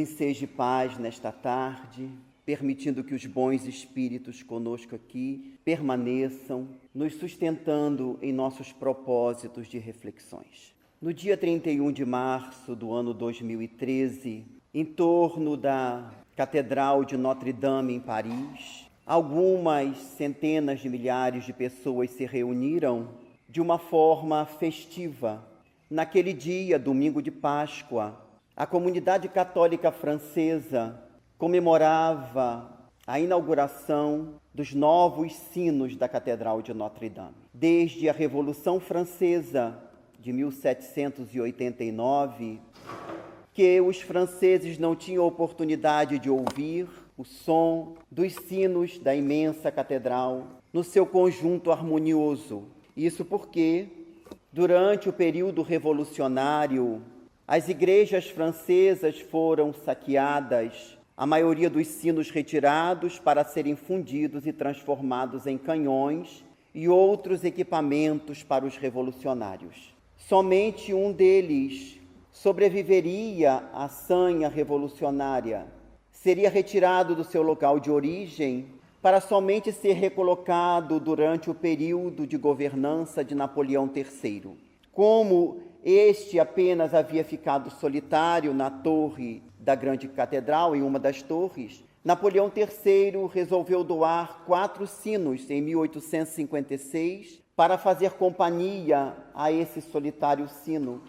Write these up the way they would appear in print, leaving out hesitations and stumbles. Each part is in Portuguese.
enseje paz nesta tarde, permitindo que os bons espíritos conosco aqui permaneçam, nos sustentando em nossos propósitos de reflexões. No dia 31 de março do ano 2013, em torno da Catedral de Notre-Dame, em Paris, algumas centenas de milhares de pessoas se reuniram de uma forma festiva. Naquele dia, domingo de Páscoa, a comunidade católica francesa comemorava a inauguração dos novos sinos da Catedral de Notre-Dame. Desde a Revolução Francesa de 1789, que os franceses não tinham oportunidade de ouvir o som dos sinos da imensa catedral no seu conjunto harmonioso. Isso porque, durante o período revolucionário, as igrejas francesas foram saqueadas, a maioria dos sinos retirados para serem fundidos e transformados em canhões e outros equipamentos para os revolucionários. Somente um deles sobreviveria à sanha revolucionária, seria retirado do seu local de origem para somente ser recolocado durante o período de governança de Napoleão III. Como este apenas havia ficado solitário na torre da grande catedral, em uma das torres, Napoleão III resolveu doar 4 sinos em 1856 para fazer companhia a esse solitário sino.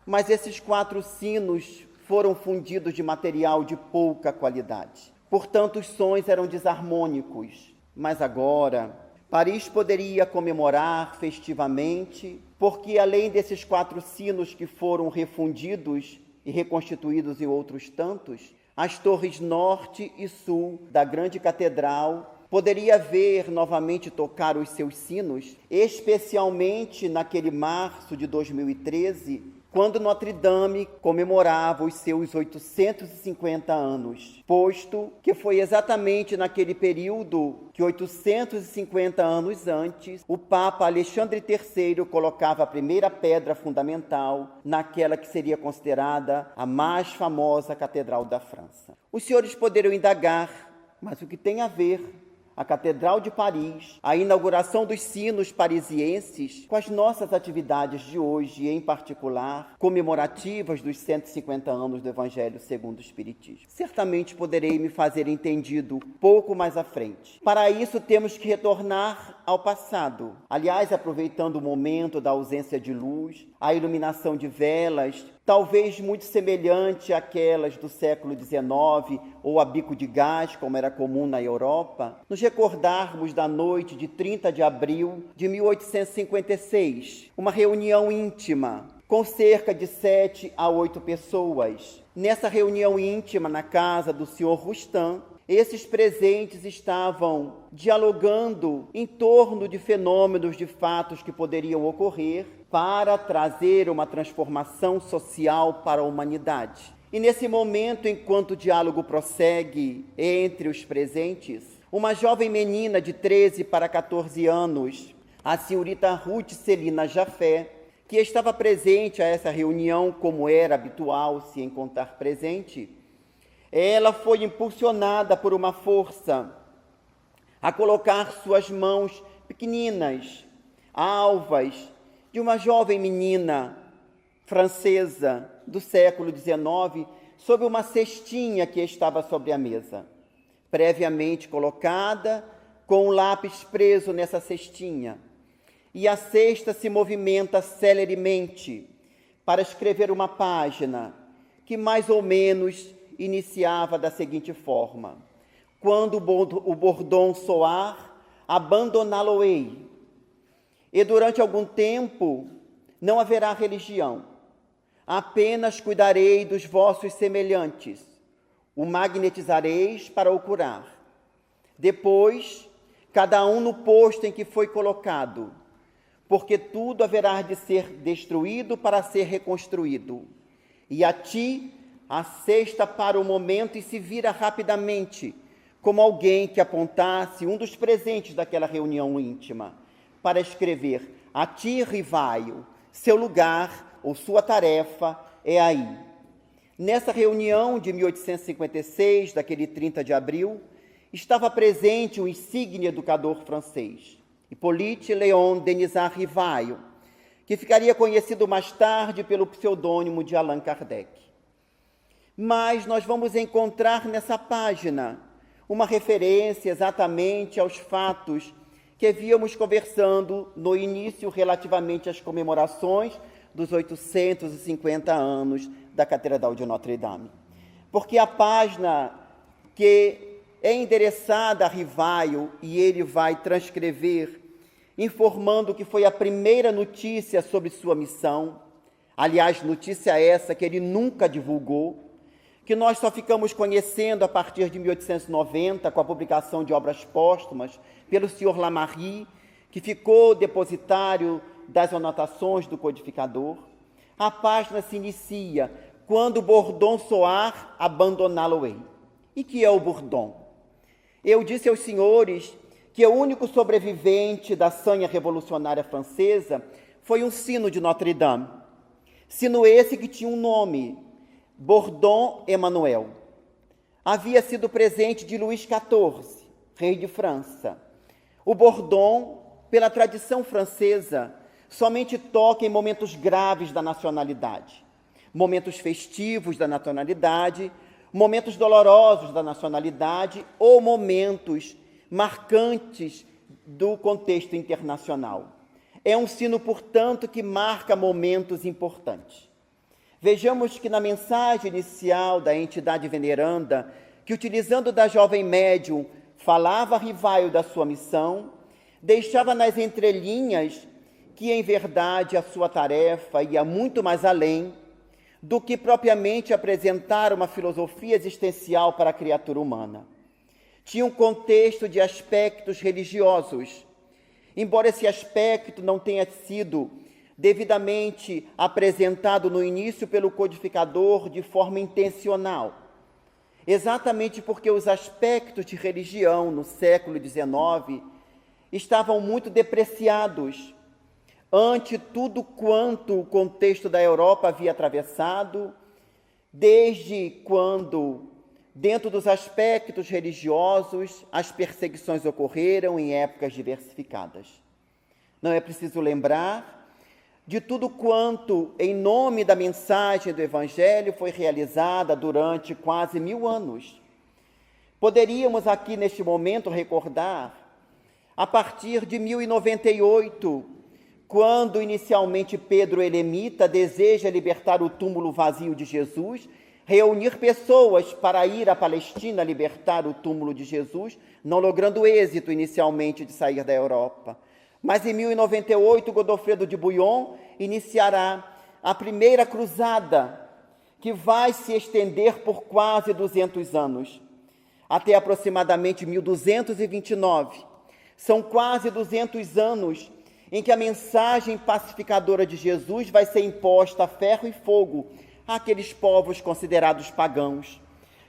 Mas esses 4 sinos foram fundidos de material de pouca qualidade. Portanto, os sons eram desarmônicos. Mas agora, Paris poderia comemorar festivamente, porque além desses 4 sinos que foram refundidos e reconstituídos em outros tantos, as torres norte e sul da grande catedral poderia ver novamente tocar os seus sinos, especialmente naquele março de 2013, quando Notre-Dame comemorava os seus 850 anos, posto que foi exatamente naquele período que 850 anos antes, o Papa Alexandre III colocava a primeira pedra fundamental naquela que seria considerada a mais famosa catedral da França. Os senhores poderão indagar, mas o que tem a ver a Catedral de Paris, a inauguração dos sinos parisienses, com as nossas atividades de hoje, em particular, comemorativas dos 150 anos do Evangelho segundo o Espiritismo? Certamente poderei me fazer entendido pouco mais à frente. Para isso, temos que retornar ao passado. Aliás, aproveitando o momento da ausência de luz, a iluminação de velas, talvez muito semelhante àquelas do século XIX ou a bico de gás, como era comum na Europa, nos recordarmos da noite de 30 de abril de 1856, uma reunião íntima com cerca de 7 a 8 pessoas. Nessa reunião íntima na casa do Sr. Roustan, esses presentes estavam dialogando em torno de fenômenos, de fatos que poderiam ocorrer para trazer uma transformação social para a humanidade. E nesse momento, enquanto o diálogo prossegue entre os presentes, uma jovem menina de 13 para 14 anos, a senhorita Ruth Celina Jafé, que estava presente a essa reunião como era habitual se encontrar presente, ela foi impulsionada por uma força a colocar suas mãos pequeninas, alvas, de uma jovem menina francesa do século XIX, sobre uma cestinha que estava sobre a mesa, previamente colocada, com um lápis preso nessa cestinha. E a cesta se movimenta celeremente para escrever uma página que mais ou menos iniciava da seguinte forma: quando o bordão soar, abandoná-lo-ei, e durante algum tempo não haverá religião, apenas cuidarei dos vossos semelhantes, o magnetizareis para o curar. Depois, cada um no posto em que foi colocado, porque tudo haverá de ser destruído para ser reconstruído. E a ti, a cesta para o momento e se vira rapidamente, como alguém que apontasse um dos presentes daquela reunião íntima, para escrever: a ti, Rivaio, seu lugar ou sua tarefa é aí. Nessa reunião de 1856, daquele 30 de abril, estava presente o insigne educador francês, Hippolyte Léon Denisard Rivail, que ficaria conhecido mais tarde pelo pseudônimo de Allan Kardec. Mas nós vamos encontrar nessa página uma referência exatamente aos fatos que havíamos conversando no início relativamente às comemorações dos 850 anos da Catedral de Notre-Dame. Porque a página que é endereçada a Rivail, e ele vai transcrever, informando que foi a primeira notícia sobre sua missão, aliás, notícia essa que ele nunca divulgou, que nós só ficamos conhecendo a partir de 1890, com a publicação de obras póstumas, pelo Sr. Lamarrie, que ficou depositário das anotações do codificador. A página se inicia quando Bourdon Soar abandonná-lo-ei. E que é o Bourdon? Eu disse aos senhores que o único sobrevivente da sanha revolucionária francesa foi um sino de Notre-Dame. Sino esse que tinha um nome, Bourdon Emmanuel. Havia sido presente de Luís XIV, rei de França. O Bourdon, pela tradição francesa, somente toca em momentos graves da nacionalidade, momentos festivos da nacionalidade, momentos dolorosos da nacionalidade ou momentos marcantes do contexto internacional. É um sino, portanto, que marca momentos importantes. Vejamos que na mensagem inicial da entidade veneranda, que utilizando da jovem médium, falava a Rivail da sua missão, deixava nas entrelinhas que, em verdade, a sua tarefa ia muito mais além do que propriamente apresentar uma filosofia existencial para a criatura humana. Tinha um contexto de aspectos religiosos, embora esse aspecto não tenha sido devidamente apresentado no início pelo codificador de forma intencional, exatamente porque os aspectos de religião no século XIX estavam muito depreciados ante tudo quanto o contexto da Europa havia atravessado, desde quando, dentro dos aspectos religiosos, as perseguições ocorreram em épocas diversificadas. Não é preciso lembrar de tudo quanto, em nome da mensagem do Evangelho, foi realizada durante quase 1000 anos. Poderíamos aqui, neste momento, recordar, a partir de 1098, quando inicialmente Pedro Eremita deseja libertar o túmulo vazio de Jesus, reunir pessoas para ir à Palestina libertar o túmulo de Jesus, não logrando êxito inicialmente de sair da Europa. Mas em 1098, Godofredo de Bouillon iniciará a primeira cruzada, que vai se estender por quase 200 anos, até aproximadamente 1229. São quase 200 anos em que a mensagem pacificadora de Jesus vai ser imposta a ferro e fogo àqueles povos considerados pagãos,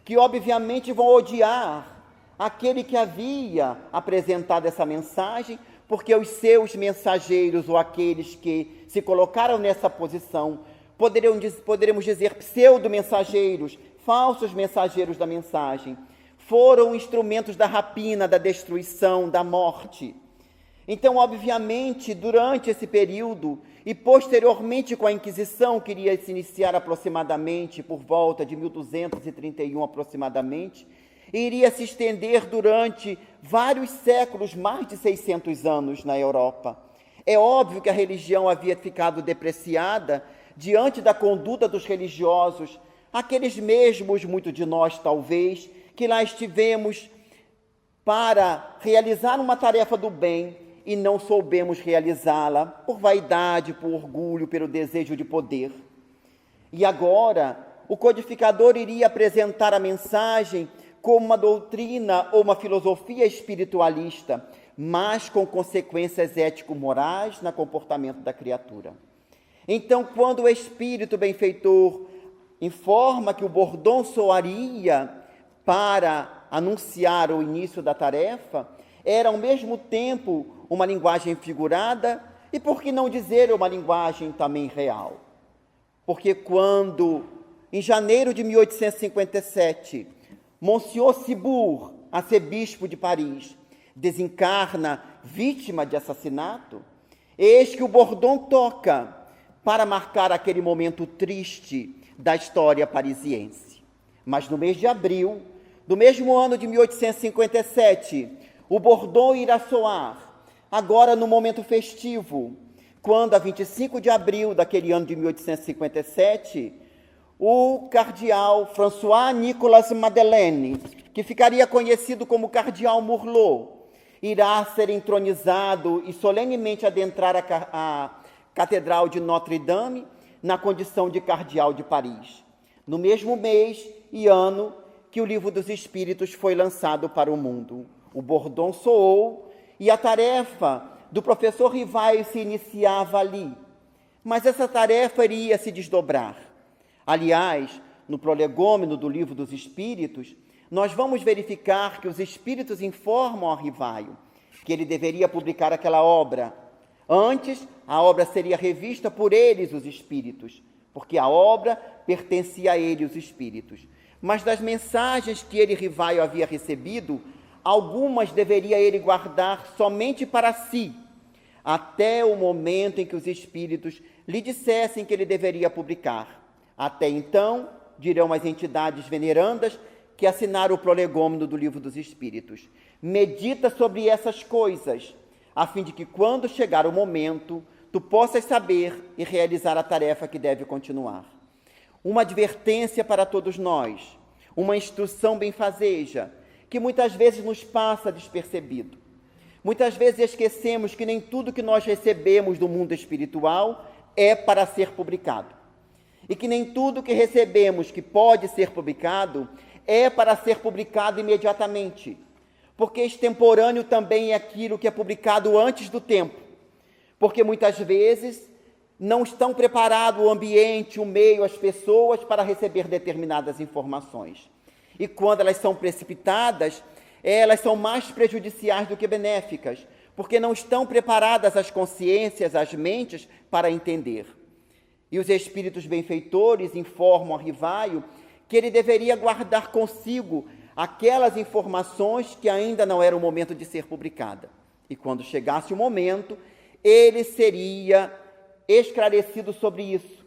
que obviamente vão odiar aquele que havia apresentado essa mensagem, porque os seus mensageiros, ou aqueles que se colocaram nessa posição, poderemos dizer pseudo-mensageiros, falsos mensageiros da mensagem, foram instrumentos da rapina, da destruição, da morte. Então, obviamente, durante esse período, e posteriormente com a Inquisição, que iria se iniciar aproximadamente por volta de 1231 aproximadamente, iria se estender durante vários séculos, mais de 600 anos na Europa. É óbvio que a religião havia ficado depreciada diante da conduta dos religiosos, aqueles mesmos, muitos de nós talvez, que lá estivemos para realizar uma tarefa do bem e não soubemos realizá-la por vaidade, por orgulho, pelo desejo de poder. E agora, o codificador iria apresentar a mensagem como uma doutrina ou uma filosofia espiritualista, mas com consequências ético-morais no comportamento da criatura. Então, quando o espírito benfeitor informa que o Bourdon soaria para anunciar o início da tarefa, era ao mesmo tempo uma linguagem figurada e, por que não dizer, uma linguagem também real. Porque quando em janeiro de 1857, Monsieur Cibour, arcebispo de Paris, desencarna vítima de assassinato, eis que o bordão toca para marcar aquele momento triste da história parisiense. Mas no mês de abril do mesmo ano de 1857, o bordão irá soar, agora no momento festivo, quando, a 25 de abril daquele ano de 1857, o cardeal François-Nicolas Madeleine, que ficaria conhecido como cardeal Murlot, irá ser entronizado e solenemente adentrar a Catedral de Notre-Dame na condição de cardeal de Paris, no mesmo mês e ano que o Livro dos Espíritos foi lançado para o mundo. O bordão soou e a tarefa do professor Rivaio se iniciava ali, mas essa tarefa iria se desdobrar. Aliás, no prolegômeno do Livro dos Espíritos, nós vamos verificar que os Espíritos informam a Rivaio que ele deveria publicar aquela obra. Antes, a obra seria revista por eles, os Espíritos, porque a obra pertencia a ele, os Espíritos. Mas das mensagens que ele, Rivaio, havia recebido, algumas deveria ele guardar somente para si, até o momento em que os Espíritos lhe dissessem que ele deveria publicar. Até então, dirão as entidades venerandas que assinaram o prolegômeno do Livro dos Espíritos: medita sobre essas coisas, a fim de que, quando chegar o momento, tu possas saber e realizar a tarefa que deve continuar. Uma advertência para todos nós, uma instrução benfazeja, que muitas vezes nos passa despercebido. Muitas vezes esquecemos que nem tudo que nós recebemos do mundo espiritual é para ser publicado. E que nem tudo que recebemos que pode ser publicado é para ser publicado imediatamente. Porque extemporâneo também é aquilo que é publicado antes do tempo. Porque muitas vezes não estão preparado o ambiente, o meio, as pessoas para receber determinadas informações. E quando elas são precipitadas, elas são mais prejudiciais do que benéficas, porque não estão preparadas as consciências, as mentes, para entender. E os espíritos benfeitores informam a Rivaio que ele deveria guardar consigo aquelas informações que ainda não era o momento de ser publicada. E quando chegasse o momento, ele seria esclarecido sobre isso.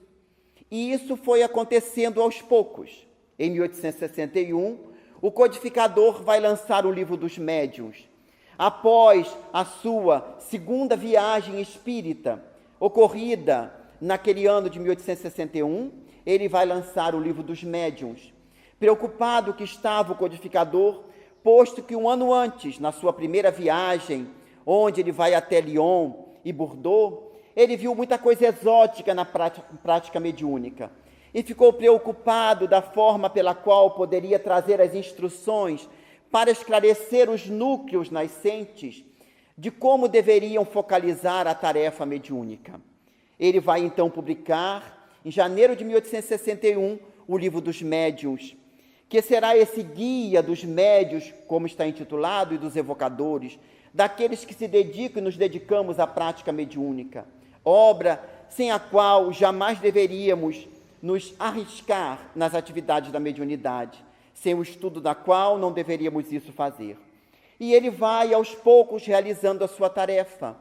E isso foi acontecendo aos poucos. Em 1861, o codificador vai lançar o Livro dos Médiuns. Após a sua segunda viagem espírita, ocorrida naquele ano de 1861, ele vai lançar o Livro dos Médiuns. Preocupado que estava o codificador, posto que um ano antes, na sua primeira viagem, onde ele vai até Lyon e Bordeaux, ele viu muita coisa exótica na prática mediúnica e ficou preocupado da forma pela qual poderia trazer as instruções para esclarecer os núcleos nascentes de como deveriam focalizar a tarefa mediúnica. Ele vai então publicar, em janeiro de 1861, o Livro dos Médiuns, que será esse guia dos médiuns, como está intitulado, e dos evocadores, daqueles que se dedicam e nos dedicamos à prática mediúnica, obra sem a qual jamais deveríamos nos arriscar nas atividades da mediunidade, sem o estudo da qual não deveríamos isso fazer. E ele vai, aos poucos, realizando a sua tarefa.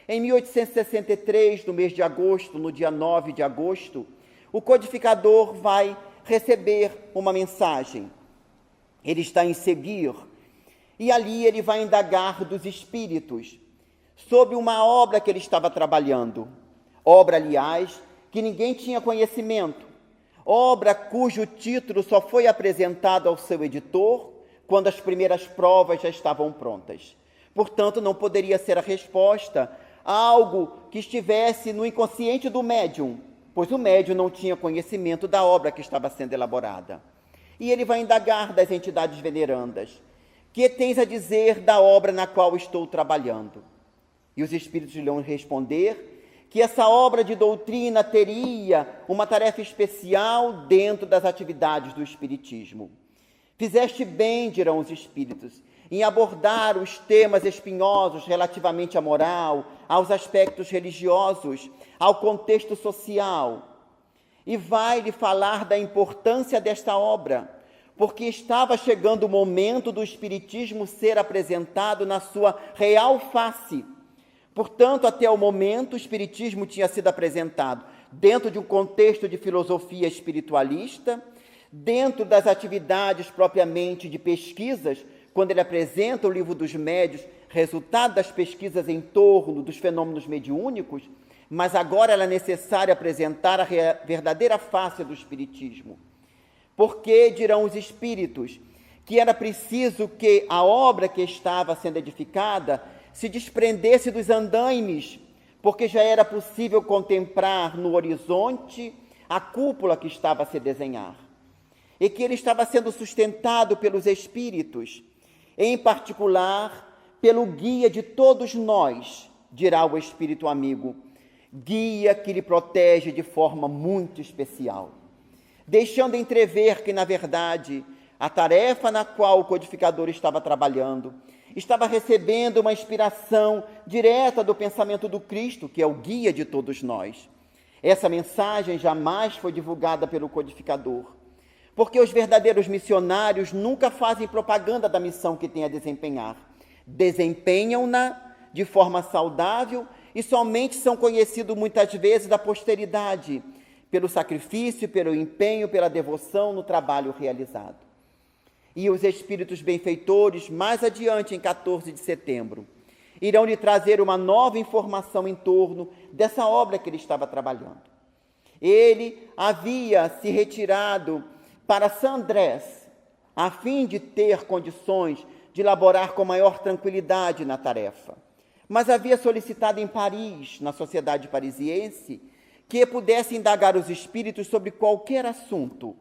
Em 1863, no mês de agosto, no dia 9 de agosto, o codificador vai receber uma mensagem. Ele está em Seguir, e ali ele vai indagar dos espíritos sobre uma obra que ele estava trabalhando. Obra, aliás, que ninguém tinha conhecimento. Obra cujo título só foi apresentado ao seu editor quando as primeiras provas já estavam prontas. Portanto, não poderia ser a resposta a algo que estivesse no inconsciente do médium, pois o médium não tinha conhecimento da obra que estava sendo elaborada. E ele vai indagar das entidades venerandas: que tens a dizer da obra na qual estou trabalhando? E os espíritos lhe vão responder que essa obra de doutrina teria uma tarefa especial dentro das atividades do espiritismo. Fizeste bem, dirão os espíritos, em abordar os temas espinhosos relativamente à moral, aos aspectos religiosos, ao contexto social. e vai lhe falar da importância desta obra, porque estava chegando o momento do Espiritismo ser apresentado na sua real face. Portanto, até o momento, o Espiritismo tinha sido apresentado dentro de um contexto de filosofia espiritualista, dentro das atividades propriamente de pesquisas, quando ele apresenta o Livro dos Médiuns, resultado das pesquisas em torno dos fenômenos mediúnicos, mas agora era necessário apresentar a verdadeira face do Espiritismo. Porque, dirão os espíritos, que era preciso que a obra que estava sendo edificada se desprendesse dos andaimes, porque já era possível contemplar no horizonte a cúpula que estava a se desenhar, e que ele estava sendo sustentado pelos espíritos, em particular pelo guia de todos nós, dirá o espírito amigo, guia que lhe protege de forma muito especial, deixando entrever que, na verdade, a tarefa na qual o codificador estava trabalhando estava recebendo uma inspiração direta do pensamento do Cristo, que é o guia de todos nós. Essa mensagem jamais foi divulgada pelo codificador, porque os verdadeiros missionários nunca fazem propaganda da missão que têm a desempenhar. Desempenham-na de forma saudável e somente são conhecidos muitas vezes da posteridade, pelo sacrifício, pelo empenho, pela devoção no trabalho realizado. E os espíritos benfeitores, mais adiante, em 14 de setembro, irão lhe trazer uma nova informação em torno dessa obra que ele estava trabalhando. Ele havia se retirado para San Andrés, a fim de ter condições de elaborar com maior tranquilidade na tarefa. Mas havia solicitado em Paris, na sociedade parisiense, que pudesse indagar os espíritos sobre qualquer assunto.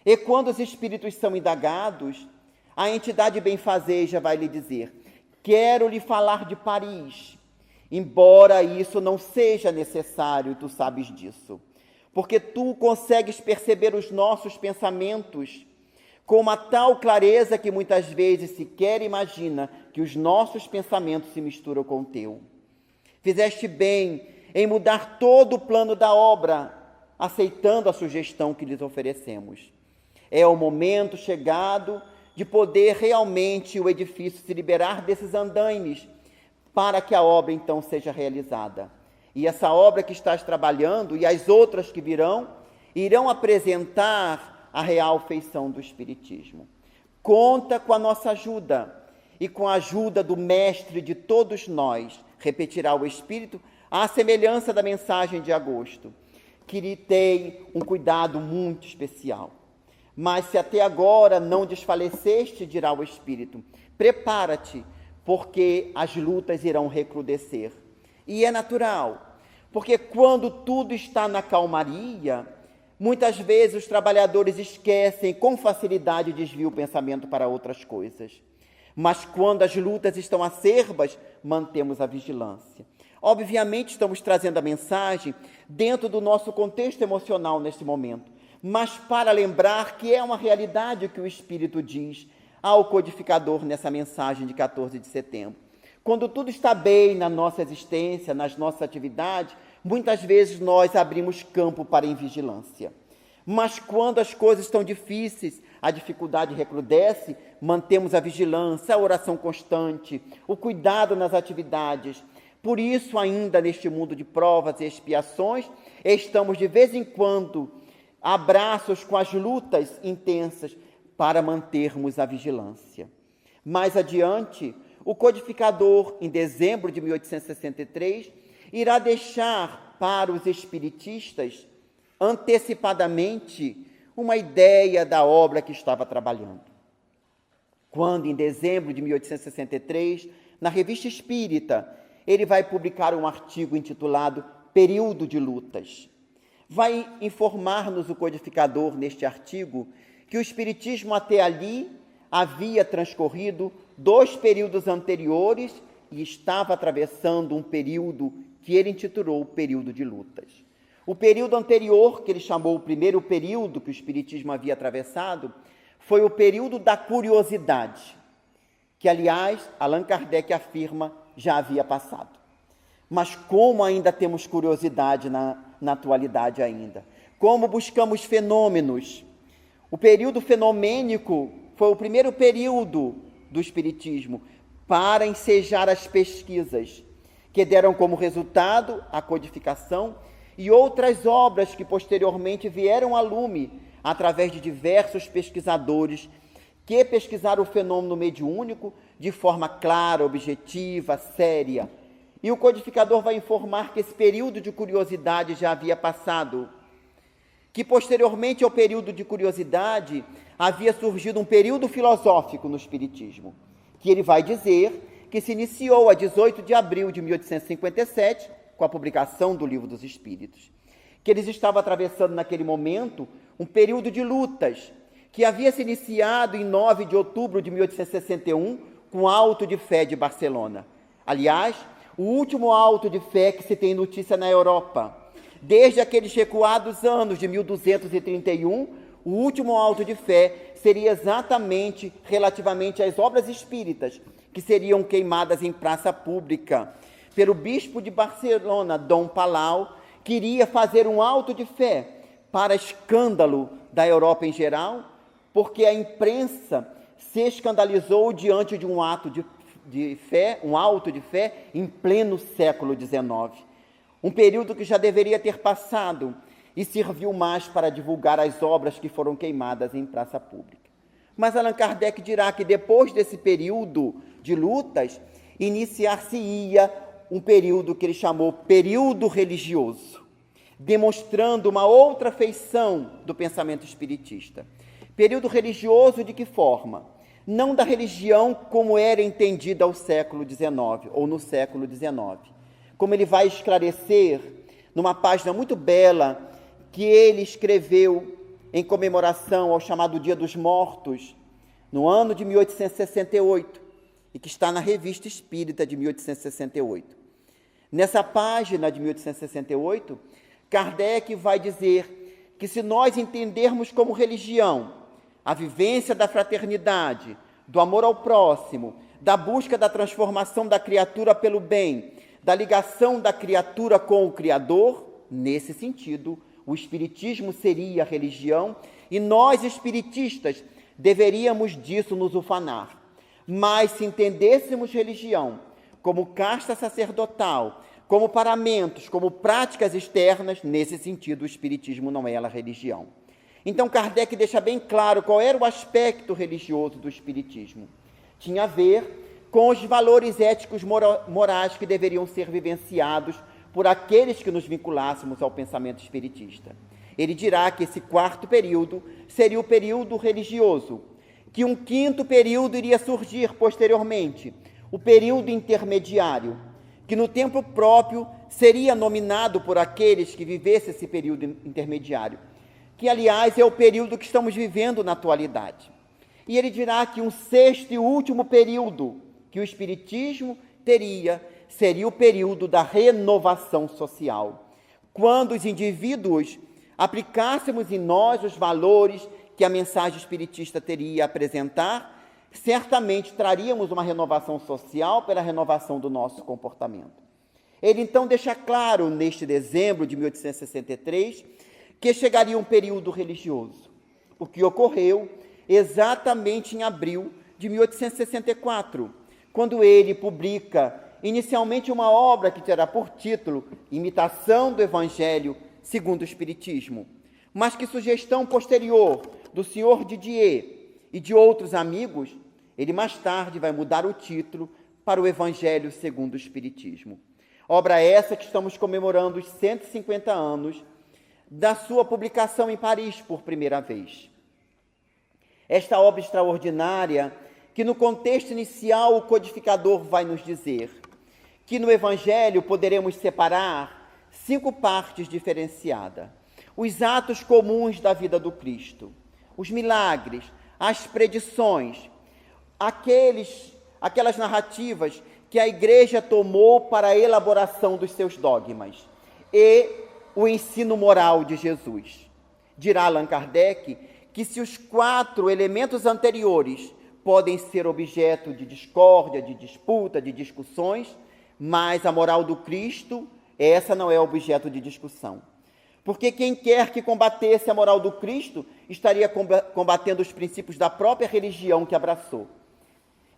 E quando os espíritos são indagados, a entidade benfazeja vai lhe dizer: quero lhe falar de Paris, embora isso não seja necessário, tu sabes disso, porque tu consegues perceber os nossos pensamentos com uma tal clareza que muitas vezes sequer imagina que os nossos pensamentos se misturam com o teu. Fizeste bem em mudar todo o plano da obra, aceitando a sugestão que lhes oferecemos. É o momento chegado de poder realmente o edifício se liberar desses andaimes, para que a obra então seja realizada. E essa obra que estás trabalhando e as outras que virão, irão apresentar a real feição do Espiritismo. Conta com a nossa ajuda e com a ajuda do Mestre de todos nós, repetirá o Espírito, à semelhança da mensagem de agosto, que lhe tem um cuidado muito especial. Mas se até agora não desfaleceste, dirá o Espírito, prepara-te, porque as lutas irão recrudescer. E é natural, porque quando tudo está na calmaria, muitas vezes os trabalhadores esquecem com facilidade e desviam o pensamento para outras coisas. Mas quando as lutas estão acerbas, mantemos a vigilância. Obviamente estamos trazendo a mensagem dentro do nosso contexto emocional neste momento, mas para lembrar que é uma realidade que o Espírito diz ao codificador nessa mensagem de 14 de setembro. Quando tudo está bem na nossa existência, nas nossas atividades, muitas vezes nós abrimos campo para a invigilância. Mas quando as coisas estão difíceis, a dificuldade recrudesce, mantemos a vigilância, a oração constante, o cuidado nas atividades. Por isso, ainda neste mundo de provas e expiações, estamos de vez em quando abraços com as lutas intensas para mantermos a vigilância. Mais adiante, o codificador, em dezembro de 1863, irá deixar para os espiritistas antecipadamente uma ideia da obra que estava trabalhando. Quando, em dezembro de 1863, na Revista Espírita, ele vai publicar um artigo intitulado Período de Lutas. Vai informar-nos o codificador neste artigo que o Espiritismo até ali havia transcorrido 2 períodos anteriores e estava atravessando um período que ele intitulou Período de Lutas. O período anterior, que ele chamou o primeiro período que o Espiritismo havia atravessado, foi o período da curiosidade, que, aliás, Allan Kardec afirma já havia passado. Mas como ainda temos curiosidade na atualidade ainda? como buscamos fenômenos. O período fenomênico foi o primeiro período do Espiritismo para ensejar as pesquisas, que deram como resultado a codificação e outras obras que posteriormente vieram a lume através de diversos pesquisadores que pesquisaram o fenômeno mediúnico de forma clara, objetiva, séria. E o codificador vai informar que esse período de curiosidade já havia passado, que posteriormente ao período de curiosidade havia surgido um período filosófico no Espiritismo, que ele vai dizer que se iniciou a 18 de abril de 1857, com a publicação do Livro dos Espíritos, que eles estavam atravessando naquele momento um período de lutas, que havia se iniciado em 9 de outubro de 1861, com o Auto de Fé de Barcelona. Aliás, o último auto de fé que se tem notícia na Europa. Desde aqueles recuados anos de 1231, o último auto de fé seria exatamente relativamente às obras espíritas, que seriam queimadas em praça pública, pelo bispo de Barcelona, Dom Palau, que iria fazer um auto de fé para escândalo da Europa em geral, porque a imprensa se escandalizou diante de um ato de fé, um auto de fé, em pleno século XIX. Um período que já deveria ter passado e serviu mais para divulgar as obras que foram queimadas em praça pública. Mas Allan Kardec dirá que depois desse período de lutas, iniciar-se-ia um período que ele chamou período religioso, demonstrando uma outra feição do pensamento espiritista. Período religioso de que forma? Não da religião como era entendida ao século XIX, ou no século XIX. Como ele vai esclarecer numa página muito bela que ele escreveu em comemoração ao chamado Dia dos Mortos, no ano de 1868, e que está na Revista Espírita de 1868. Nessa página de 1868, Kardec vai dizer que se nós entendermos como religião a vivência da fraternidade, do amor ao próximo, da busca da transformação da criatura pelo bem, da ligação da criatura com o Criador, nesse sentido, o Espiritismo seria a religião e nós, espiritistas, deveríamos disso nos ufanar. Mas se entendêssemos religião como casta sacerdotal, como paramentos, como práticas externas, nesse sentido o Espiritismo não é a religião. Então Kardec deixa bem claro qual era o aspecto religioso do Espiritismo. Tinha a ver com os valores éticos morais que deveriam ser vivenciados por aqueles que nos vinculássemos ao pensamento espiritista. Ele dirá que esse quarto período seria o período religioso, que um quinto período iria surgir posteriormente, o período intermediário, que no tempo próprio seria nominado por aqueles que vivessem esse período intermediário, que, aliás, é o período que estamos vivendo na atualidade. E ele dirá que um sexto e último período que o Espiritismo teria seria o período da renovação social, quando os indivíduos aplicássemos em nós os valores que a mensagem espiritista teria a apresentar, certamente traríamos uma renovação social pela renovação do nosso comportamento. Ele então deixa claro, neste dezembro de 1863, que chegaria um período religioso, o que ocorreu exatamente em abril de 1864, quando ele publica inicialmente uma obra que terá por título Imitação do Evangelho segundo o Espiritismo, mas que sugestão posterior do senhor Didier e de outros amigos, ele mais tarde vai mudar o título para o Evangelho segundo o Espiritismo. Obra essa que estamos comemorando os 150 anos da sua publicação em Paris por primeira vez. Esta obra extraordinária, que no contexto inicial o codificador vai nos dizer que no Evangelho poderemos separar 5 partes diferenciadas: os atos comuns da vida do Cristo, os milagres, as predições, aquelas narrativas que a Igreja tomou para a elaboração dos seus dogmas, e o ensino moral de Jesus. Dirá Allan Kardec que se os 4 elementos anteriores podem ser objeto de discórdia, de disputa, de discussões, mas a moral do Cristo, essa não é objeto de discussão. porque quem quer que combatesse a moral do Cristo estaria combatendo os princípios da própria religião que abraçou.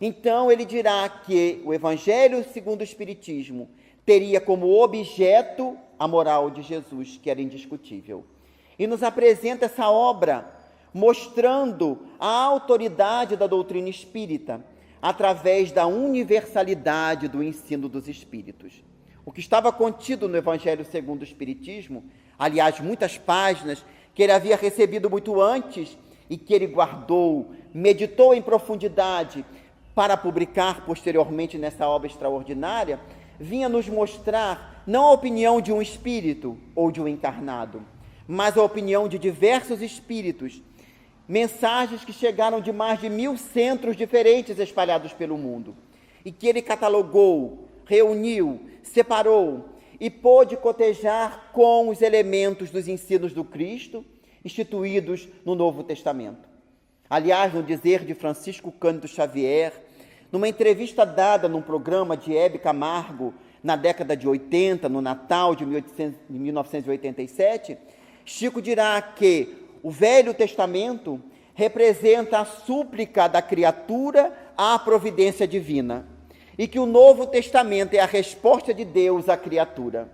Então ele dirá que o Evangelho segundo o Espiritismo teria como objeto a moral de Jesus, que era indiscutível. E nos apresenta essa obra mostrando a autoridade da doutrina espírita através da universalidade do ensino dos espíritos. O que estava contido no Evangelho segundo o Espiritismo, aliás, muitas páginas que ele havia recebido muito antes e que ele guardou, meditou em profundidade para publicar posteriormente nessa obra extraordinária, vinha nos mostrar não a opinião de um espírito ou de um encarnado, mas a opinião de diversos espíritos, mensagens que chegaram de mais de 1000 centros diferentes espalhados pelo mundo, e que ele catalogou, reuniu, separou e pôde cotejar com os elementos dos ensinos do Cristo instituídos no Novo Testamento. Aliás, no dizer de Francisco Cândido Xavier, numa entrevista dada num programa de Hebe Camargo na década de 80, no Natal de 1987, Chico dirá que o Velho Testamento representa a súplica da criatura à providência divina e que o Novo Testamento é a resposta de Deus à criatura.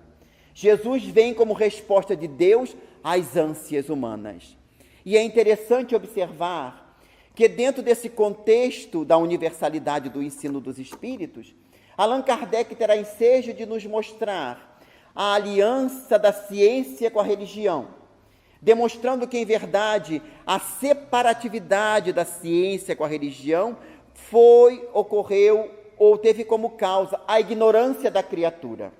Jesus vem como resposta de Deus às ânsias humanas. E é interessante observar que dentro desse contexto da universalidade do ensino dos espíritos, Allan Kardec terá ensejo de nos mostrar a aliança da ciência com a religião, demonstrando que, em verdade, a separatividade da ciência com a religião ocorreu ou teve como causa a ignorância da criatura,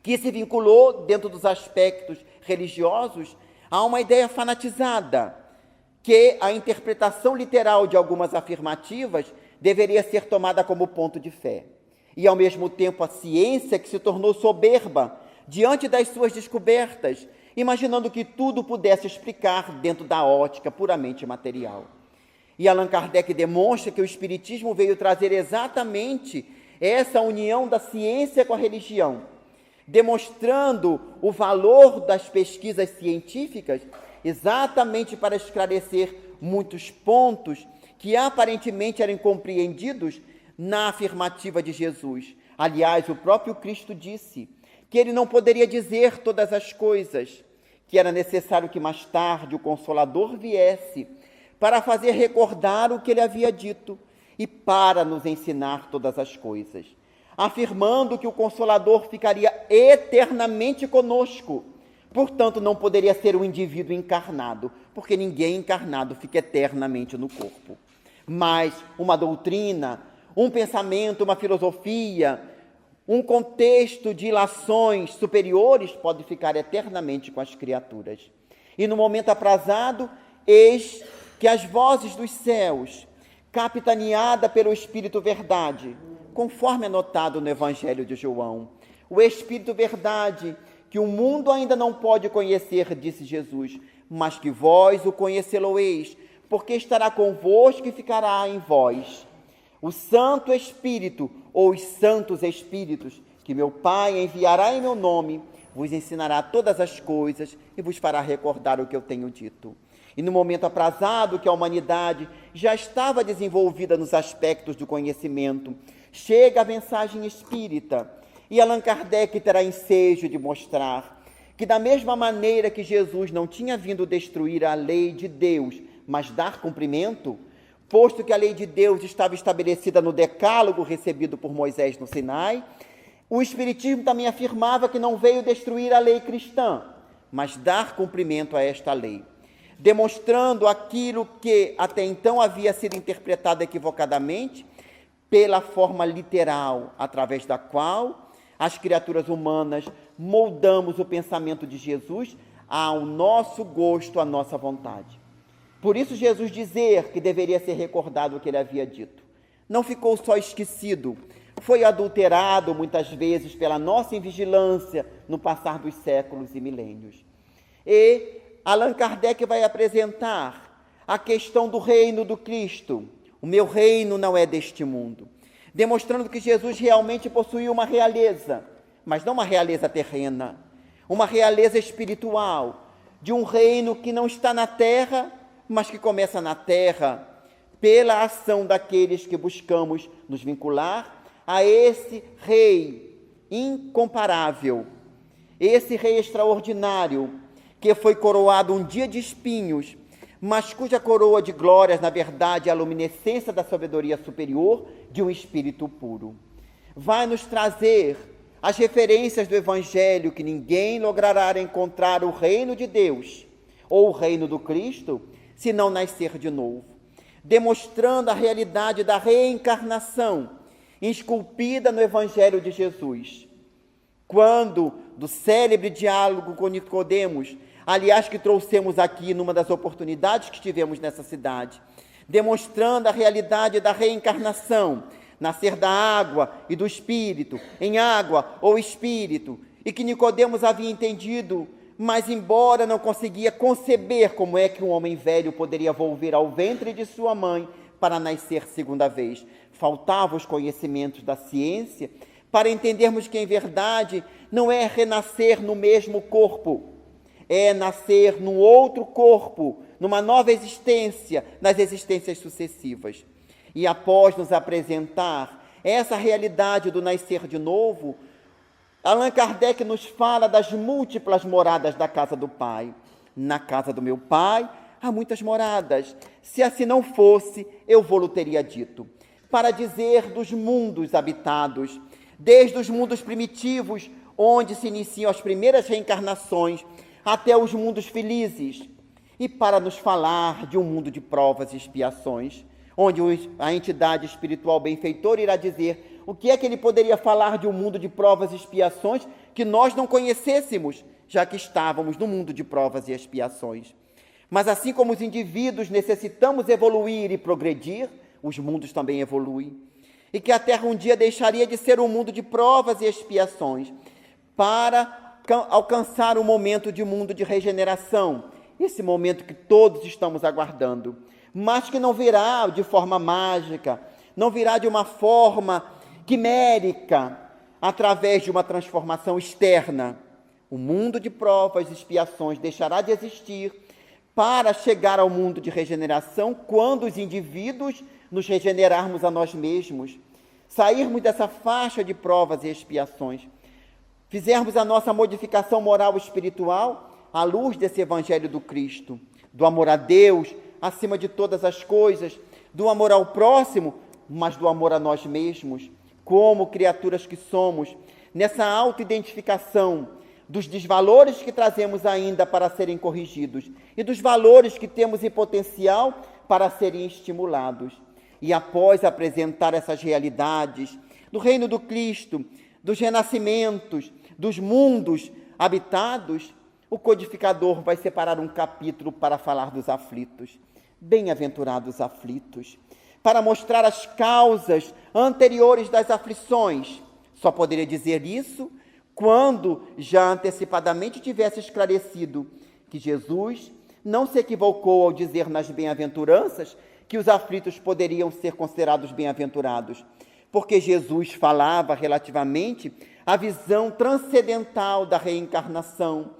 que se vinculou, dentro dos aspectos religiosos, a uma ideia fanatizada, que a interpretação literal de algumas afirmativas deveria ser tomada como ponto de fé. E, ao mesmo tempo, a ciência que se tornou soberba diante das suas descobertas, imaginando que tudo pudesse explicar dentro da ótica puramente material. E Allan Kardec demonstra que o Espiritismo veio trazer exatamente essa união da ciência com a religião, demonstrando o valor das pesquisas científicas exatamente para esclarecer muitos pontos que aparentemente eram compreendidos na afirmativa de Jesus. Aliás, o próprio Cristo disse que ele não poderia dizer todas as coisas, que era necessário que mais tarde o Consolador viesse para fazer recordar o que ele havia dito e para nos ensinar todas as coisas, afirmando que o Consolador ficaria eternamente conosco. Portanto, não poderia ser um indivíduo encarnado, porque ninguém encarnado fica eternamente no corpo. Mas uma doutrina, um pensamento, uma filosofia, um contexto de ilações superiores pode ficar eternamente com as criaturas. E no momento aprazado, eis que as vozes dos céus, capitaneada pelo Espírito Verdade, conforme anotado no Evangelho de João, o Espírito Verdade, que o mundo ainda não pode conhecer, disse Jesus, mas que vós o conhecê-lo-eis, porque estará convosco e ficará em vós. O Santo Espírito, ou os Santos Espíritos, que meu Pai enviará em meu nome, vos ensinará todas as coisas e vos fará recordar o que eu tenho dito. E no momento aprazado que a humanidade já estava desenvolvida nos aspectos do conhecimento, chega a mensagem espírita, e Allan Kardec terá ensejo de mostrar que, da mesma maneira que Jesus não tinha vindo destruir a lei de Deus, mas dar cumprimento, posto que a lei de Deus estava estabelecida no decálogo recebido por Moisés no Sinai, o Espiritismo também afirmava que não veio destruir a lei cristã, mas dar cumprimento a esta lei, demonstrando aquilo que até então havia sido interpretado equivocadamente pela forma literal, através da qual as criaturas humanas moldamos o pensamento de Jesus ao nosso gosto, à nossa vontade. Por isso Jesus dizer que deveria ser recordado o que ele havia dito. Não ficou só esquecido, foi adulterado muitas vezes pela nossa invigilância no passar dos séculos e milênios. E Allan Kardec vai apresentar a questão do reino do Cristo. O meu reino não é deste mundo, demonstrando que Jesus realmente possuía uma realeza, mas não uma realeza terrena, uma realeza espiritual, de um reino que não está na terra, mas que começa na terra, pela ação daqueles que buscamos nos vincular a esse rei incomparável, esse rei extraordinário, que foi coroado um dia de espinhos, mas cuja coroa de glórias, na verdade, é a luminescência da sabedoria superior de um espírito puro. Vai nos trazer as referências do Evangelho que ninguém logrará encontrar o reino de Deus ou o reino do Cristo se não nascer de novo, demonstrando a realidade da reencarnação esculpida no Evangelho de Jesus. Quando, do célebre diálogo com Nicodemos, aliás, que trouxemos aqui numa das oportunidades que tivemos nessa cidade, demonstrando a realidade da reencarnação, nascer da água e do Espírito, em água ou Espírito, e que Nicodemos havia entendido, mas embora não conseguia conceber como é que um homem velho poderia volver ao ventre de sua mãe para nascer segunda vez. Faltavam os conhecimentos da ciência para entendermos que, em verdade, não é renascer no mesmo corpo, é nascer num outro corpo, numa nova existência, nas existências sucessivas. E após nos apresentar essa realidade do nascer de novo, Allan Kardec nos fala das múltiplas moradas da casa do Pai. Na casa do meu Pai há muitas moradas. Se assim não fosse, eu vou-lo teria dito. Para dizer dos mundos habitados, desde os mundos primitivos, onde se iniciam as primeiras reencarnações, até os mundos felizes, e para nos falar de um mundo de provas e expiações, onde a entidade espiritual benfeitora irá dizer o que é que ele poderia falar de um mundo de provas e expiações que nós não conhecêssemos, já que estávamos no mundo de provas e expiações. Mas assim como os indivíduos necessitamos evoluir e progredir, os mundos também evoluem, e que a Terra um dia deixaria de ser um mundo de provas e expiações, para alcançar um momento de mundo de regeneração, esse momento que todos estamos aguardando, mas que não virá de forma mágica, não virá de uma forma quimérica, através de uma transformação externa. O mundo de provas e expiações deixará de existir para chegar ao mundo de regeneração quando os indivíduos nos regenerarmos a nós mesmos, sairmos dessa faixa de provas e expiações, fizermos a nossa modificação moral e espiritual à luz desse Evangelho do Cristo, do amor a Deus acima de todas as coisas, do amor ao próximo, mas do amor a nós mesmos, como criaturas que somos, nessa autoidentificação dos desvalores que trazemos ainda para serem corrigidos e dos valores que temos em potencial para serem estimulados. E após apresentar essas realidades do reino do Cristo, dos renascimentos, dos mundos habitados, o codificador vai separar um capítulo para falar dos aflitos. Bem-aventurados aflitos, para mostrar as causas anteriores das aflições. Só poderia dizer isso quando já antecipadamente tivesse esclarecido que Jesus não se equivocou ao dizer nas bem-aventuranças que os aflitos poderiam ser considerados bem-aventurados, porque Jesus falava relativamente à visão transcendental da reencarnação,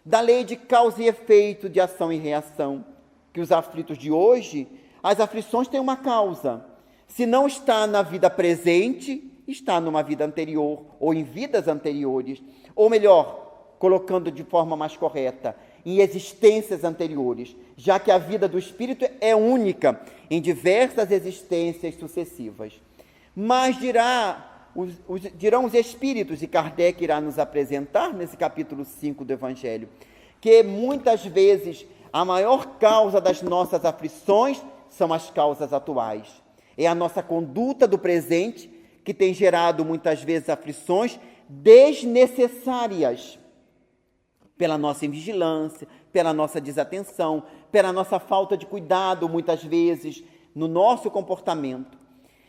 da lei de causa e efeito, de ação e reação, que os aflitos de hoje, as aflições têm uma causa. Se não está na vida presente, está numa vida anterior, ou em vidas anteriores, ou melhor, colocando de forma mais correta, em existências anteriores, já que a vida do espírito é única em diversas existências sucessivas. Mas dirão os espíritos, e Kardec irá nos apresentar nesse capítulo 5 do Evangelho, que muitas vezes a maior causa das nossas aflições são as causas atuais. É a nossa conduta do presente que tem gerado muitas vezes aflições desnecessárias, pela nossa invigilância, pela nossa desatenção, pela nossa falta de cuidado, muitas vezes, no nosso comportamento.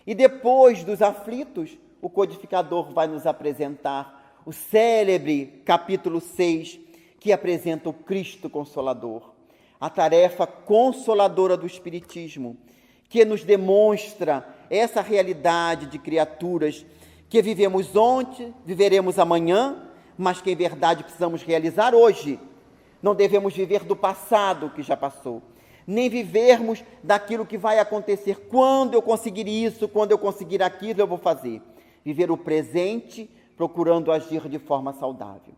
E depois dos aflitos, o codificador vai nos apresentar o célebre capítulo 6, que apresenta o Cristo Consolador, a tarefa consoladora do Espiritismo, que nos demonstra essa realidade de criaturas que vivemos ontem, viveremos amanhã, mas que em verdade precisamos realizar hoje. Não devemos viver do passado que já passou, nem vivermos daquilo que vai acontecer. Quando eu conseguir isso, quando eu conseguir aquilo, eu vou fazer. Viver o presente, procurando agir de forma saudável.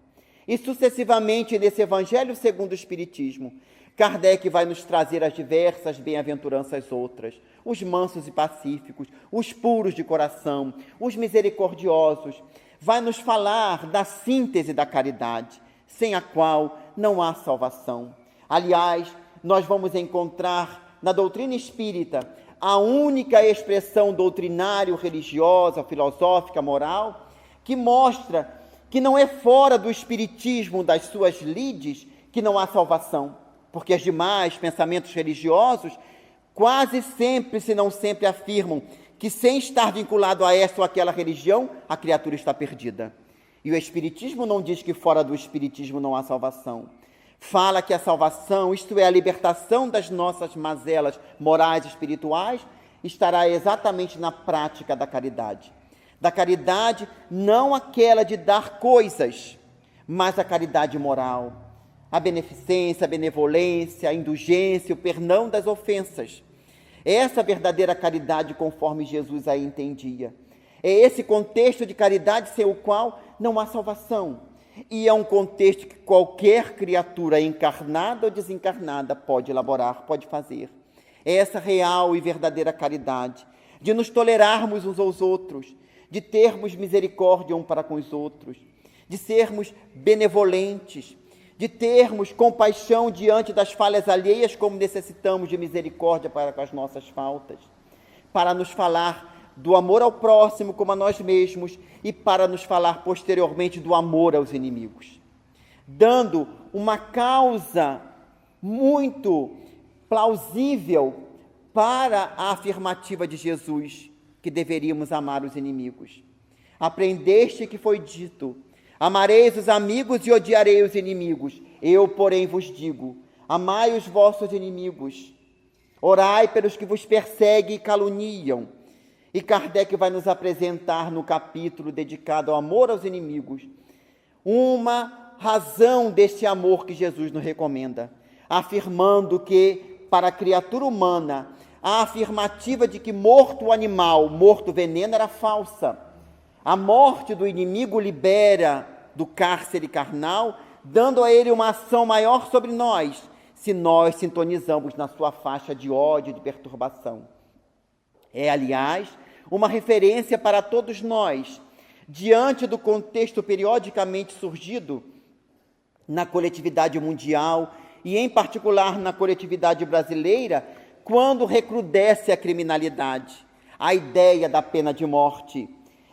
E sucessivamente, nesse Evangelho segundo o Espiritismo, Kardec vai nos trazer as diversas bem-aventuranças outras, os mansos e pacíficos, os puros de coração, os misericordiosos. Vai nos falar da síntese da caridade, sem a qual não há salvação. Aliás, nós vamos encontrar na doutrina espírita a única expressão doutrinário-religiosa, filosófica, moral, que mostra que não é fora do espiritismo, das suas lides, que não há salvação, porque os demais pensamentos religiosos quase sempre, se não sempre, afirmam que sem estar vinculado a esta ou aquela religião, a criatura está perdida. E o Espiritismo não diz que fora do Espiritismo não há salvação. Fala que a salvação, isto é, a libertação das nossas mazelas morais e espirituais, estará exatamente na prática da caridade. Da caridade, não aquela de dar coisas, mas a caridade moral, a beneficência, a benevolência, a indulgência, o perdão das ofensas. Essa verdadeira caridade conforme Jesus a entendia. É esse contexto de caridade sem o qual não há salvação. E é um contexto que qualquer criatura encarnada ou desencarnada pode elaborar, pode fazer. É essa real e verdadeira caridade, de nos tolerarmos uns aos outros, de termos misericórdia um para com os outros, de sermos benevolentes, de termos compaixão diante das falhas alheias, como necessitamos de misericórdia para com as nossas faltas, para nos falar do amor ao próximo como a nós mesmos e para nos falar posteriormente do amor aos inimigos, dando uma causa muito plausível para a afirmativa de Jesus, que deveríamos amar os inimigos. Aprendeste que foi dito: amareis os amigos e odiarei os inimigos. Eu, porém, vos digo: amai os vossos inimigos, orai pelos que vos perseguem e caluniam. E Kardec vai nos apresentar no capítulo dedicado ao amor aos inimigos uma razão deste amor que Jesus nos recomenda, afirmando que para a criatura humana a afirmativa de que morto o animal, morto o veneno era falsa. A morte do inimigo libera do cárcere carnal, dando a ele uma ação maior sobre nós, se nós sintonizamos na sua faixa de ódio e de perturbação. É, aliás, uma referência para todos nós, diante do contexto periodicamente surgido na coletividade mundial e, em particular, na coletividade brasileira, quando recrudesce a criminalidade. A ideia da pena de morte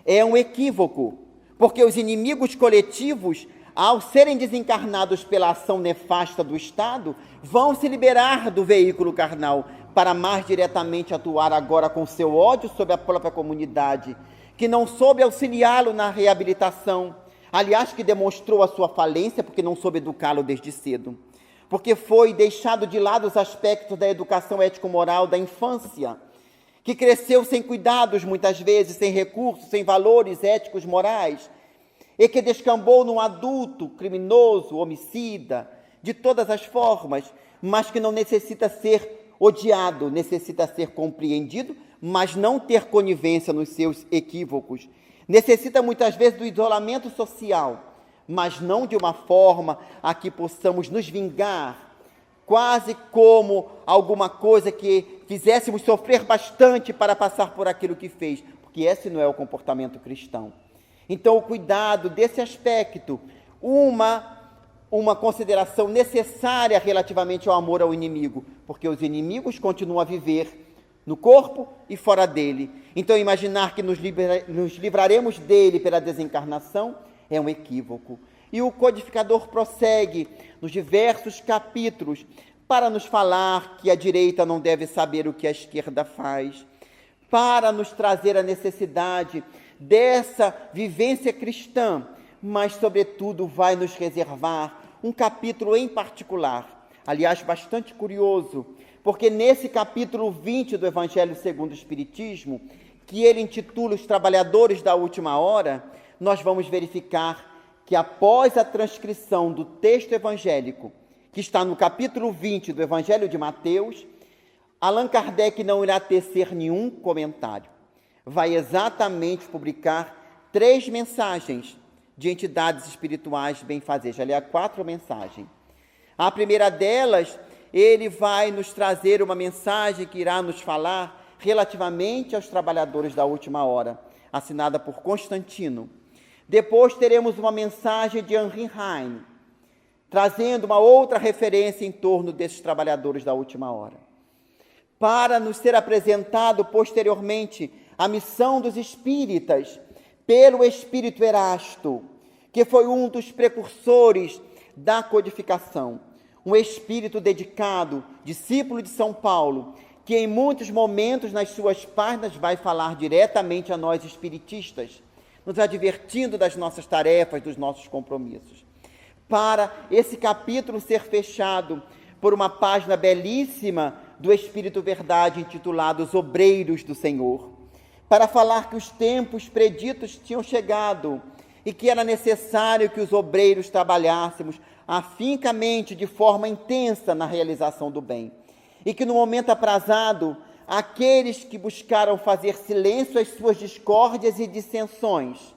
é um equívoco, porque os inimigos coletivos, ao serem desencarnados pela ação nefasta do Estado, vão se liberar do veículo carnal para mais diretamente atuar agora com seu ódio sobre a própria comunidade, que não soube auxiliá-lo na reabilitação, aliás, que demonstrou a sua falência porque não soube educá-lo desde cedo, porque foi deixado de lado os aspectos da educação ético-moral da infância, que cresceu sem cuidados, muitas vezes, sem recursos, sem valores éticos morais, e que descambou num adulto criminoso, homicida, de todas as formas, mas que não necessita ser odiado, necessita ser compreendido, mas não ter conivência nos seus equívocos. Necessita muitas vezes do isolamento social, mas não de uma forma a que possamos nos vingar, quase como alguma coisa que fizéssemos sofrer bastante para passar por aquilo que fez, porque esse não é o comportamento cristão. Então, o cuidado desse aspecto, uma consideração necessária relativamente ao amor ao inimigo, porque os inimigos continuam a viver no corpo e fora dele. Então, imaginar que nos livraremos dele pela desencarnação é um equívoco. E o codificador prossegue nos diversos capítulos para nos falar que a direita não deve saber o que a esquerda faz, para nos trazer a necessidade dessa vivência cristã, mas, sobretudo, vai nos reservar um capítulo em particular, aliás, bastante curioso, porque nesse capítulo 20 do Evangelho segundo o Espiritismo, que ele intitula Os Trabalhadores da Última Hora, nós vamos verificar que após a transcrição do texto evangélico, que está no capítulo 20 do Evangelho de Mateus, Allan Kardec não irá tecer nenhum comentário. Vai exatamente publicar 3 mensagens de entidades espirituais benfazejas. Aliás, 4 mensagens. A primeira delas, ele vai nos trazer uma mensagem que irá nos falar relativamente aos trabalhadores da última hora, assinada por Constantino. Depois teremos uma mensagem de Henri Heine, trazendo uma outra referência em torno desses trabalhadores da última hora. Para nos ser apresentado posteriormente a missão dos espíritas, pelo Espírito Erasto, que foi um dos precursores da codificação, um espírito dedicado, discípulo de São Paulo, que em muitos momentos nas suas páginas vai falar diretamente a nós espiritistas, nos advertindo das nossas tarefas, dos nossos compromissos. Para esse capítulo ser fechado por uma página belíssima do Espírito Verdade, intitulada Os Obreiros do Senhor, para falar que os tempos preditos tinham chegado e que era necessário que os obreiros trabalhássemos afincamente, de forma intensa, na realização do bem. E que no momento aprazado, aqueles que buscaram fazer silêncio às suas discórdias e dissensões,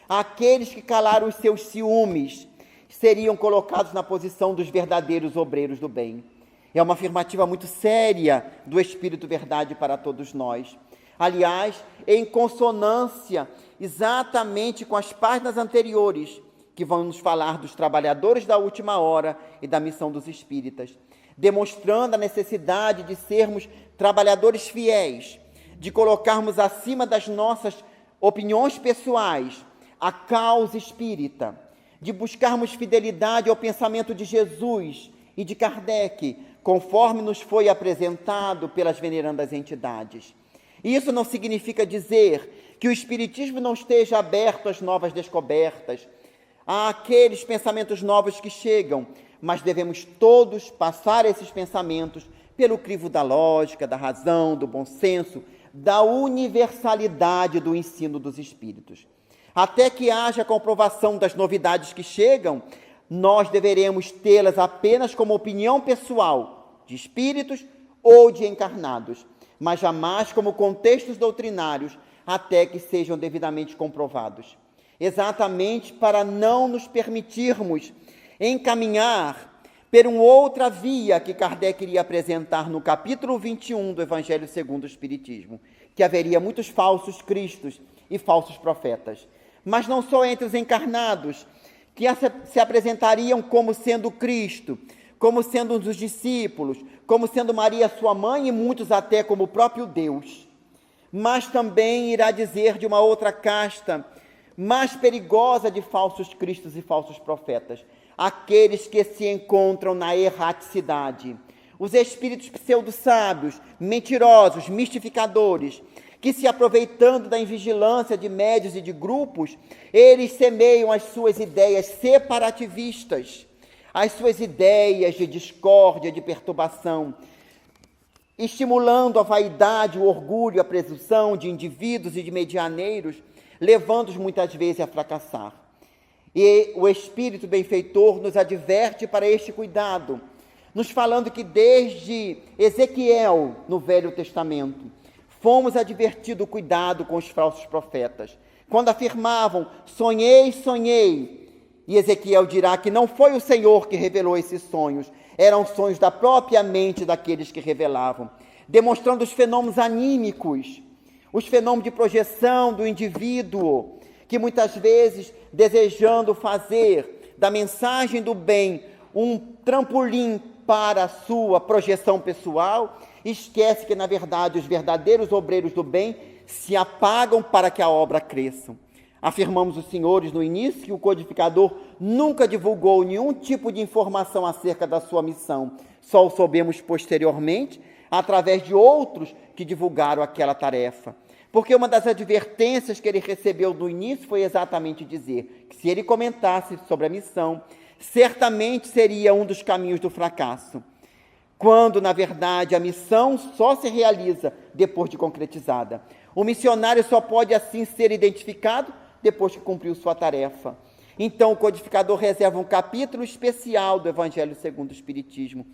aqueles que calaram os seus ciúmes, seriam colocados na posição dos verdadeiros obreiros do bem. É uma afirmativa muito séria do Espírito Verdade para todos nós. Aliás, em consonância exatamente com as páginas anteriores, que vão nos falar dos trabalhadores da última hora e da missão dos espíritas, demonstrando a necessidade de sermos trabalhadores fiéis, de colocarmos acima das nossas opiniões pessoais a causa espírita, de buscarmos fidelidade ao pensamento de Jesus e de Kardec, conforme nos foi apresentado pelas venerandas entidades. Isso não significa dizer que o espiritismo não esteja aberto às novas descobertas, àqueles pensamentos novos que chegam, mas devemos todos passar esses pensamentos pelo crivo da lógica, da razão, do bom senso, da universalidade do ensino dos espíritos. Até que haja comprovação das novidades que chegam, nós deveremos tê-las apenas como opinião pessoal de espíritos ou de encarnados, mas jamais como contextos doutrinários, até que sejam devidamente comprovados. Exatamente para não nos permitirmos encaminhar por uma outra via que Kardec iria apresentar no capítulo 21 do Evangelho segundo o Espiritismo, que haveria muitos falsos cristos e falsos profetas, mas não só entre os encarnados, que se apresentariam como sendo Cristo, como sendo um dos discípulos, como sendo Maria sua mãe e muitos até como o próprio Deus, mas também irá dizer de uma outra casta mais perigosa de falsos cristos e falsos profetas, aqueles que se encontram na erraticidade, os espíritos pseudo-sábios, mentirosos, mistificadores, que se aproveitando da invigilância de médios e de grupos, eles semeiam as suas ideias separativistas, as suas ideias de discórdia, de perturbação, estimulando a vaidade, o orgulho, a presunção de indivíduos e de medianeiros, levando-os muitas vezes a fracassar. E o Espírito benfeitor nos adverte para este cuidado, nos falando que desde Ezequiel, no Velho Testamento, fomos advertidos o cuidado com os falsos profetas, quando afirmavam, sonhei, sonhei, e Ezequiel dirá que não foi o Senhor que revelou esses sonhos, eram sonhos da própria mente daqueles que revelavam, demonstrando os fenômenos anímicos, os fenômenos de projeção do indivíduo, que muitas vezes, desejando fazer da mensagem do bem um trampolim para a sua projeção pessoal, esquece que, na verdade, os verdadeiros obreiros do bem se apagam para que a obra cresça. Afirmamos os senhores no início que o codificador nunca divulgou nenhum tipo de informação acerca da sua missão, só o soubemos posteriormente, através de outros que divulgaram aquela tarefa. Porque uma das advertências que ele recebeu no início foi exatamente dizer que se ele comentasse sobre a missão, certamente seria um dos caminhos do fracasso, quando, na verdade, a missão só se realiza depois de concretizada. O missionário só pode, assim, ser identificado depois que cumpriu sua tarefa. Então, o codificador reserva um capítulo especial do Evangelho segundo o Espiritismo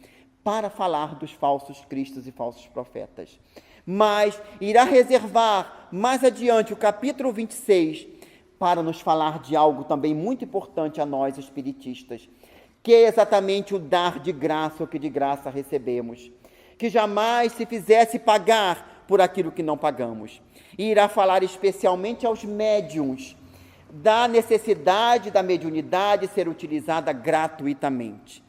para falar dos falsos cristos e falsos profetas. Mas irá reservar mais adiante o capítulo 26 para nos falar de algo também muito importante a nós espiritistas, que é exatamente o dar de graça o que de graça recebemos, que jamais se fizesse pagar por aquilo que não pagamos. E irá falar especialmente aos médiuns da necessidade da mediunidade ser utilizada gratuitamente,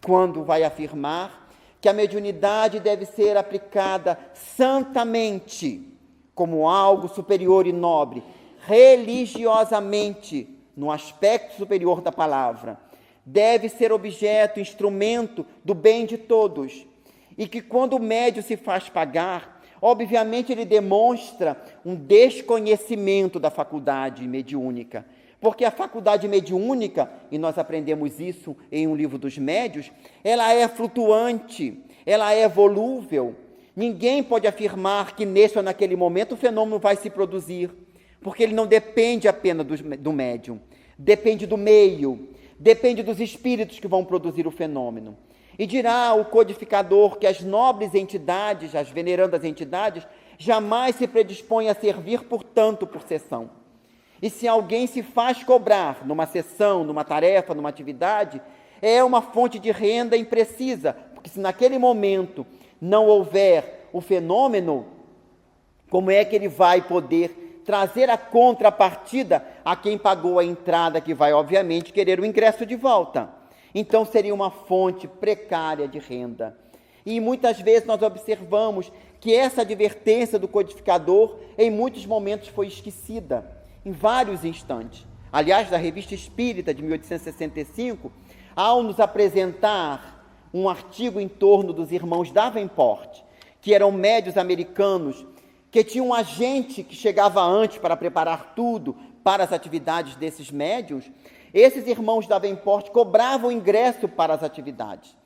quando vai afirmar que a mediunidade deve ser aplicada santamente, como algo superior e nobre, religiosamente, no aspecto superior da palavra, deve ser objeto, instrumento do bem de todos, e que quando o médium se faz pagar, obviamente ele demonstra um desconhecimento da faculdade mediúnica, porque a faculdade mediúnica, e nós aprendemos isso em um livro dos médios, ela é flutuante, ela é volúvel. Ninguém pode afirmar que nesse ou naquele momento o fenômeno vai se produzir, porque ele não depende apenas do médium, depende do meio, depende dos espíritos que vão produzir o fenômeno. E dirá o codificador que as nobres entidades, as venerandas entidades, jamais se predispõem a servir, portanto, por sessão. E se alguém se faz cobrar numa sessão, numa tarefa, numa atividade, é uma fonte de renda imprecisa, porque se naquele momento não houver o fenômeno, como é que ele vai poder trazer a contrapartida a quem pagou a entrada, que vai, obviamente, querer o ingresso de volta? Então, seria uma fonte precária de renda. E muitas vezes nós observamos que essa advertência do codificador, em muitos momentos, foi esquecida, em vários instantes. Aliás, da Revista Espírita, de 1865, ao nos apresentar um artigo em torno dos irmãos Davenport, que eram médios americanos, que tinham um agente que chegava antes para preparar tudo para as atividades desses médios, esses irmãos Davenport cobravam ingresso para as atividades.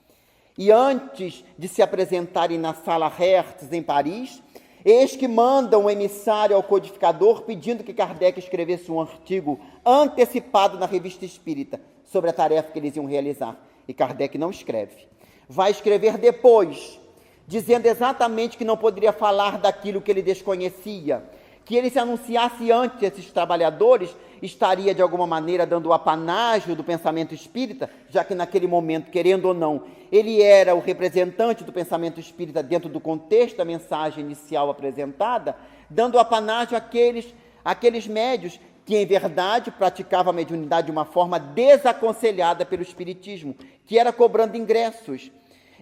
E antes de se apresentarem na Sala Hertz, em Paris, eis que mandam um emissário ao codificador pedindo que Kardec escrevesse um artigo antecipado na Revista Espírita sobre a tarefa que eles iam realizar. E Kardec não escreve. Vai escrever depois, dizendo exatamente que não poderia falar daquilo que ele desconhecia, que ele se anunciasse antes a esses trabalhadores, estaria de alguma maneira dando o apanágio do pensamento espírita, já que naquele momento, querendo ou não, ele era o representante do pensamento espírita dentro do contexto da mensagem inicial apresentada, dando o apanágio àqueles médios que, em verdade, praticavam a mediunidade de uma forma desaconselhada pelo espiritismo, que era cobrando ingressos,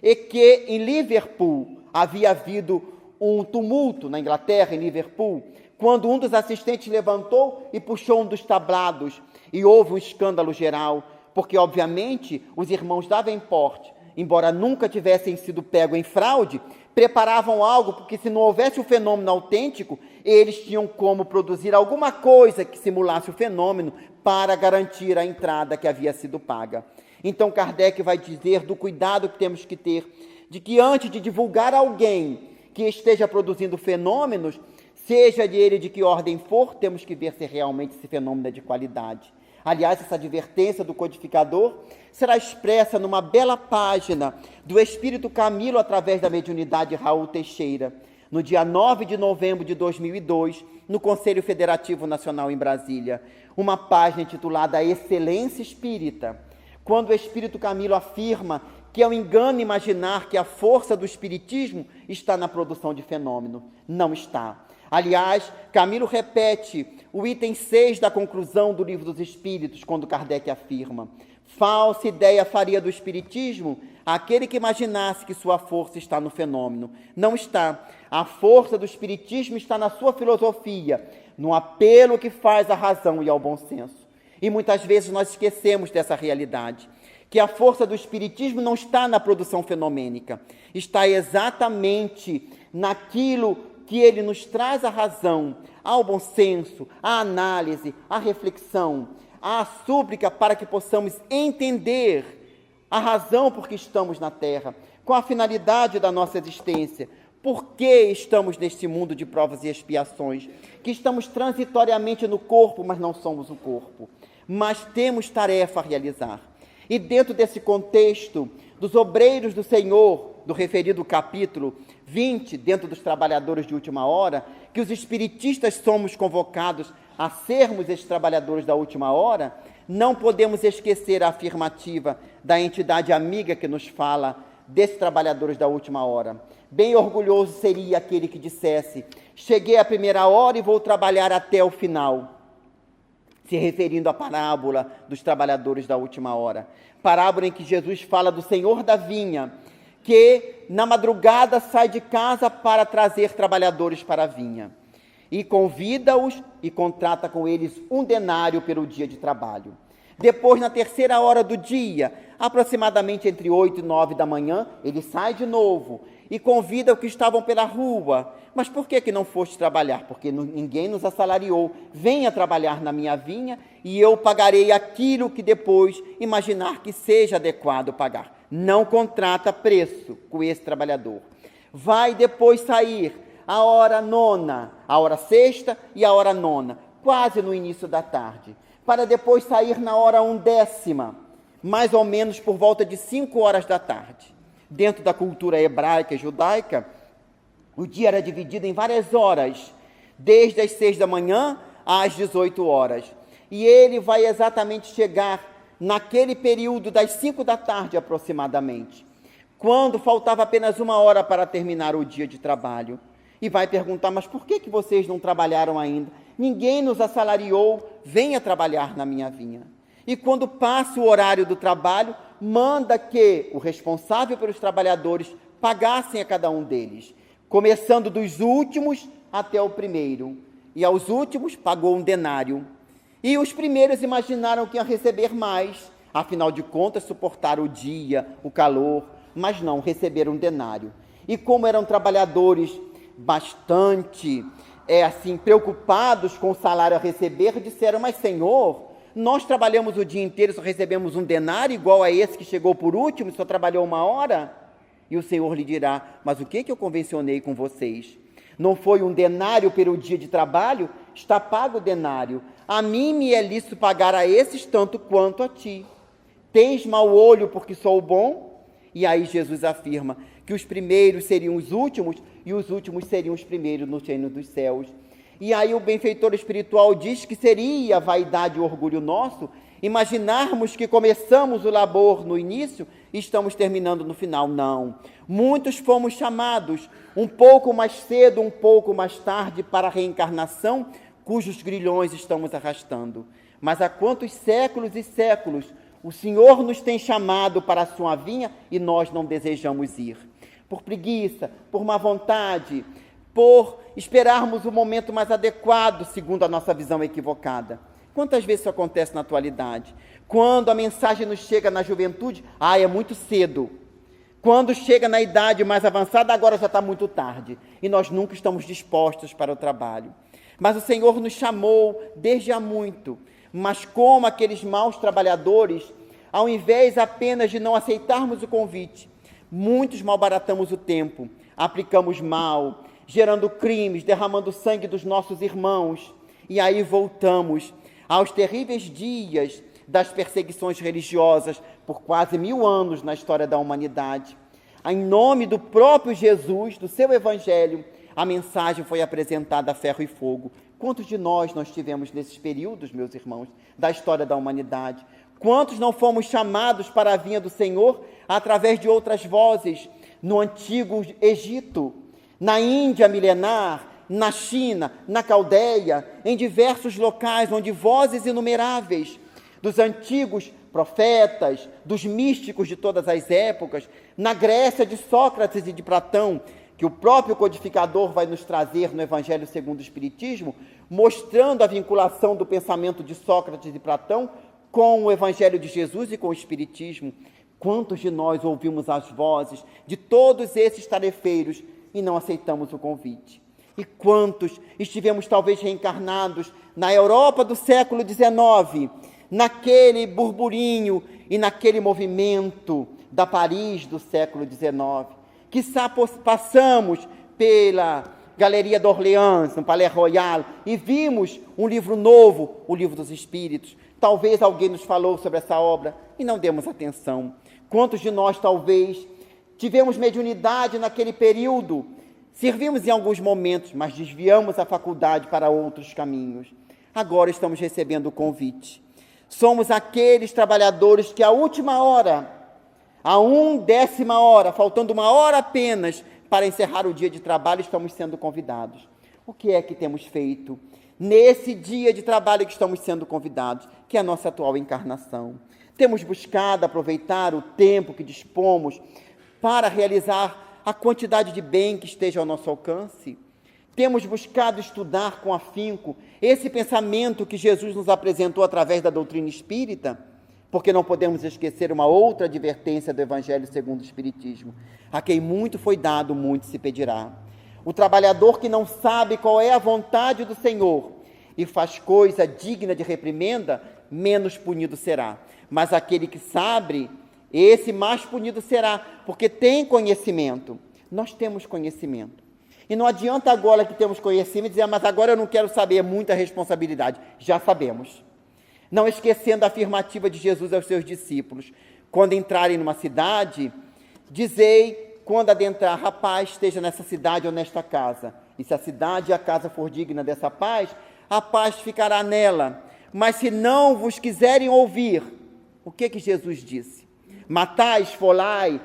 e que em Liverpool havia havido um tumulto, na Inglaterra, em Liverpool, quando um dos assistentes levantou e puxou um dos tablados, e houve um escândalo geral, porque, obviamente, os irmãos Davenport, embora nunca tivessem sido pegos em fraude, preparavam algo, porque se não houvesse o fenômeno autêntico, eles tinham como produzir alguma coisa que simulasse o fenômeno para garantir a entrada que havia sido paga. Então, Kardec vai dizer do cuidado que temos que ter, de que antes de divulgar alguém que esteja produzindo fenômenos, seja de ele de que ordem for, temos que ver se realmente esse fenômeno é de qualidade. Aliás, essa advertência do codificador será expressa numa bela página do Espírito Camilo através da mediunidade Raul Teixeira, no dia 9 de novembro de 2002, no Conselho Federativo Nacional em Brasília. Uma página intitulada Excelência Espírita, quando o Espírito Camilo afirma que é um engano imaginar que a força do espiritismo está na produção de fenômeno. Não está. Aliás, Camilo repete o item 6 da conclusão do Livro dos Espíritos, quando Kardec afirma: falsa ideia faria do espiritismo aquele que imaginasse que sua força está no fenômeno. Não está. A força do espiritismo está na sua filosofia, no apelo que faz à razão e ao bom senso. E muitas vezes nós esquecemos dessa realidade, que a força do espiritismo não está na produção fenomênica, está exatamente naquilo que ele nos traz a razão, ao bom senso, à análise, à reflexão, à súplica para que possamos entender a razão por que estamos na Terra, com a finalidade da nossa existência, por que estamos neste mundo de provas e expiações, que estamos transitoriamente no corpo, mas não somos o corpo. mas temos tarefa a realizar. E dentro desse contexto dos obreiros do Senhor, do referido capítulo 20, dentro dos trabalhadores de última hora, que os espiritistas somos convocados a sermos esses trabalhadores da última hora, não podemos esquecer a afirmativa da entidade amiga que nos fala desses trabalhadores da última hora. Bem orgulhoso seria aquele que dissesse: cheguei à primeira hora e vou trabalhar até o final, se referindo à parábola dos trabalhadores da última hora. Parábola em que Jesus fala do Senhor da vinha, que na madrugada sai de casa para trazer trabalhadores para a vinha, e convida-os e contrata com eles 1 denário pelo dia de trabalho. Depois, na terceira hora do dia, aproximadamente entre 8 e 9 da manhã, ele sai de novo e convida os que estavam pela rua. Mas por que não foste trabalhar? Porque ninguém nos assalariou. Venha trabalhar na minha vinha e eu pagarei aquilo que depois imaginar que seja adequado pagar. Não contrata preço com esse trabalhador. Vai depois sair a hora nona, a hora sexta e a hora nona, quase no início da tarde, para depois sair na hora 1/10, mais ou menos por volta de 5 horas da tarde. Dentro da cultura hebraica e judaica, o dia era dividido em várias horas, desde as 6 da manhã às 18 horas. E ele vai exatamente chegar naquele período das 5 da tarde aproximadamente, quando faltava apenas 1 hora para terminar o dia de trabalho. E vai perguntar: mas por que vocês não trabalharam ainda? Ninguém nos assalariou, venha trabalhar na minha vinha. E quando passa o horário do trabalho, manda que o responsável pelos trabalhadores pagassem a cada um deles, começando dos últimos até o primeiro. E aos últimos pagou 1 denário. E os primeiros imaginaram que iam receber mais, afinal de contas suportaram o dia, o calor, mas não, receberam 1 denário. E como eram trabalhadores bastante preocupados com o salário a receber, disseram: mas Senhor, nós trabalhamos o dia inteiro e só recebemos 1 denário igual a esse que chegou por último e só trabalhou 1 hora? E o Senhor lhe dirá: mas o que eu convencionei com vocês? Não foi 1 denário pelo dia de trabalho? Está pago o denário. A mim me é lícito pagar a esses tanto quanto a ti. Tens mau olho porque sou bom? E aí Jesus afirma que os primeiros seriam os últimos e os últimos seriam os primeiros no reino dos céus. E aí o benfeitor espiritual diz que seria vaidade e orgulho nosso imaginarmos que começamos o labor no início e estamos terminando no final. Não. Muitos fomos chamados um pouco mais cedo, um pouco mais tarde para a reencarnação, cujos grilhões estamos arrastando. Mas há quantos séculos e séculos o Senhor nos tem chamado para a sua vinha e nós não desejamos ir. Por preguiça, por má vontade, por esperarmos o momento mais adequado, segundo a nossa visão equivocada. Quantas vezes isso acontece na atualidade? Quando a mensagem nos chega na juventude, é muito cedo. Quando chega na idade mais avançada, agora já está muito tarde. E nós nunca estamos dispostos para o trabalho. Mas o Senhor nos chamou desde há muito. Mas como aqueles maus trabalhadores, ao invés apenas de não aceitarmos o convite, muitos malbaratamos o tempo, aplicamos mal, gerando crimes, derramando sangue dos nossos irmãos. E aí voltamos aos terríveis dias das perseguições religiosas por quase 1000 anos na história da humanidade. Em nome do próprio Jesus, do seu Evangelho, a mensagem foi apresentada a ferro e fogo. Quantos de nós tivemos nesses períodos, meus irmãos, da história da humanidade? Quantos não fomos chamados para a vinha do Senhor através de outras vozes no antigo Egito, na Índia milenar, na China, na Caldeia, em diversos locais onde vozes inumeráveis dos antigos profetas, dos místicos de todas as épocas, na Grécia de Sócrates e de Platão, que o próprio codificador vai nos trazer no Evangelho segundo o Espiritismo, mostrando a vinculação do pensamento de Sócrates e Platão com o Evangelho de Jesus e com o Espiritismo. Quantos de nós ouvimos as vozes de todos esses tarefeiros e não aceitamos o convite? E quantos estivemos talvez reencarnados na Europa do século XIX, naquele burburinho e naquele movimento da Paris do século XIX, que passamos pela Galeria d'Orléans, no Palais Royal, e vimos um livro novo, o Livro dos Espíritos, Talvez alguém nos falou sobre essa obra e não demos atenção. Quantos de nós, talvez, tivemos mediunidade naquele período, servimos em alguns momentos, mas desviamos a faculdade para outros caminhos. Agora estamos recebendo o convite. Somos aqueles trabalhadores que à última hora, a 1/10 hora, faltando 1 hora apenas para encerrar o dia de trabalho, estamos sendo convidados. O que é que temos feito nesse dia de trabalho que estamos sendo convidados, que é a nossa atual encarnação? Temos buscado aproveitar o tempo que dispomos para realizar a quantidade de bem que esteja ao nosso alcance? Temos buscado estudar com afinco esse pensamento que Jesus nos apresentou através da doutrina espírita? Porque não podemos esquecer uma outra advertência do Evangelho segundo o Espiritismo: a quem muito foi dado, muito se pedirá. O trabalhador que não sabe qual é a vontade do Senhor e faz coisa digna de reprimenda, menos punido será. Mas aquele que sabe, esse mais punido será, porque tem conhecimento. Nós temos conhecimento. E não adianta agora que temos conhecimento dizer, mas agora eu não quero saber, é muita responsabilidade. Já sabemos. Não esquecendo a afirmativa de Jesus aos seus discípulos: quando entrarem numa cidade, dizei, quando adentrar, rapaz, esteja nessa cidade ou nesta casa. E se a cidade e a casa for digna dessa paz, a paz ficará nela. Mas se não vos quiserem ouvir, o que Jesus disse? Matai, esfolai,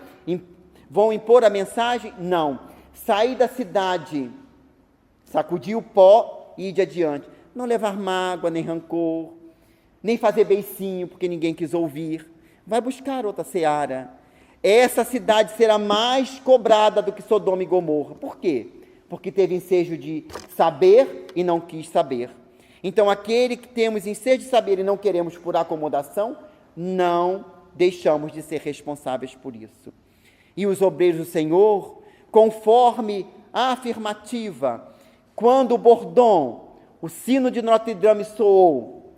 vão impor a mensagem? Não. Sair da cidade, sacudir o pó e ir de adiante. Não levar mágoa, nem rancor, nem fazer beicinho, porque ninguém quis ouvir. Vai buscar outra seara. Essa cidade será mais cobrada do que Sodoma e Gomorra. Por quê? Porque teve ensejo de saber e não quis saber. Então, aquele que temos ensejo de saber e não queremos por acomodação, não deixamos de ser responsáveis por isso. E os obreiros do Senhor, conforme a afirmativa, quando o bordão, o sino de Notre Dame soou,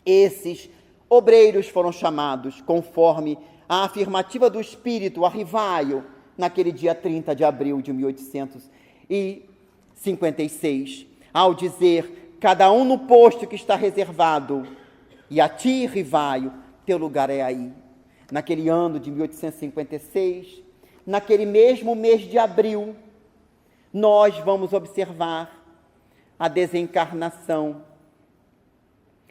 esses obreiros foram chamados, conforme a afirmativa do Espírito, o arrivaio, naquele dia 30 de abril de 1856, ao dizer, cada um no posto que está reservado, e a ti, rivaio, teu lugar é aí. Naquele ano de 1856, naquele mesmo mês de abril, nós vamos observar a desencarnação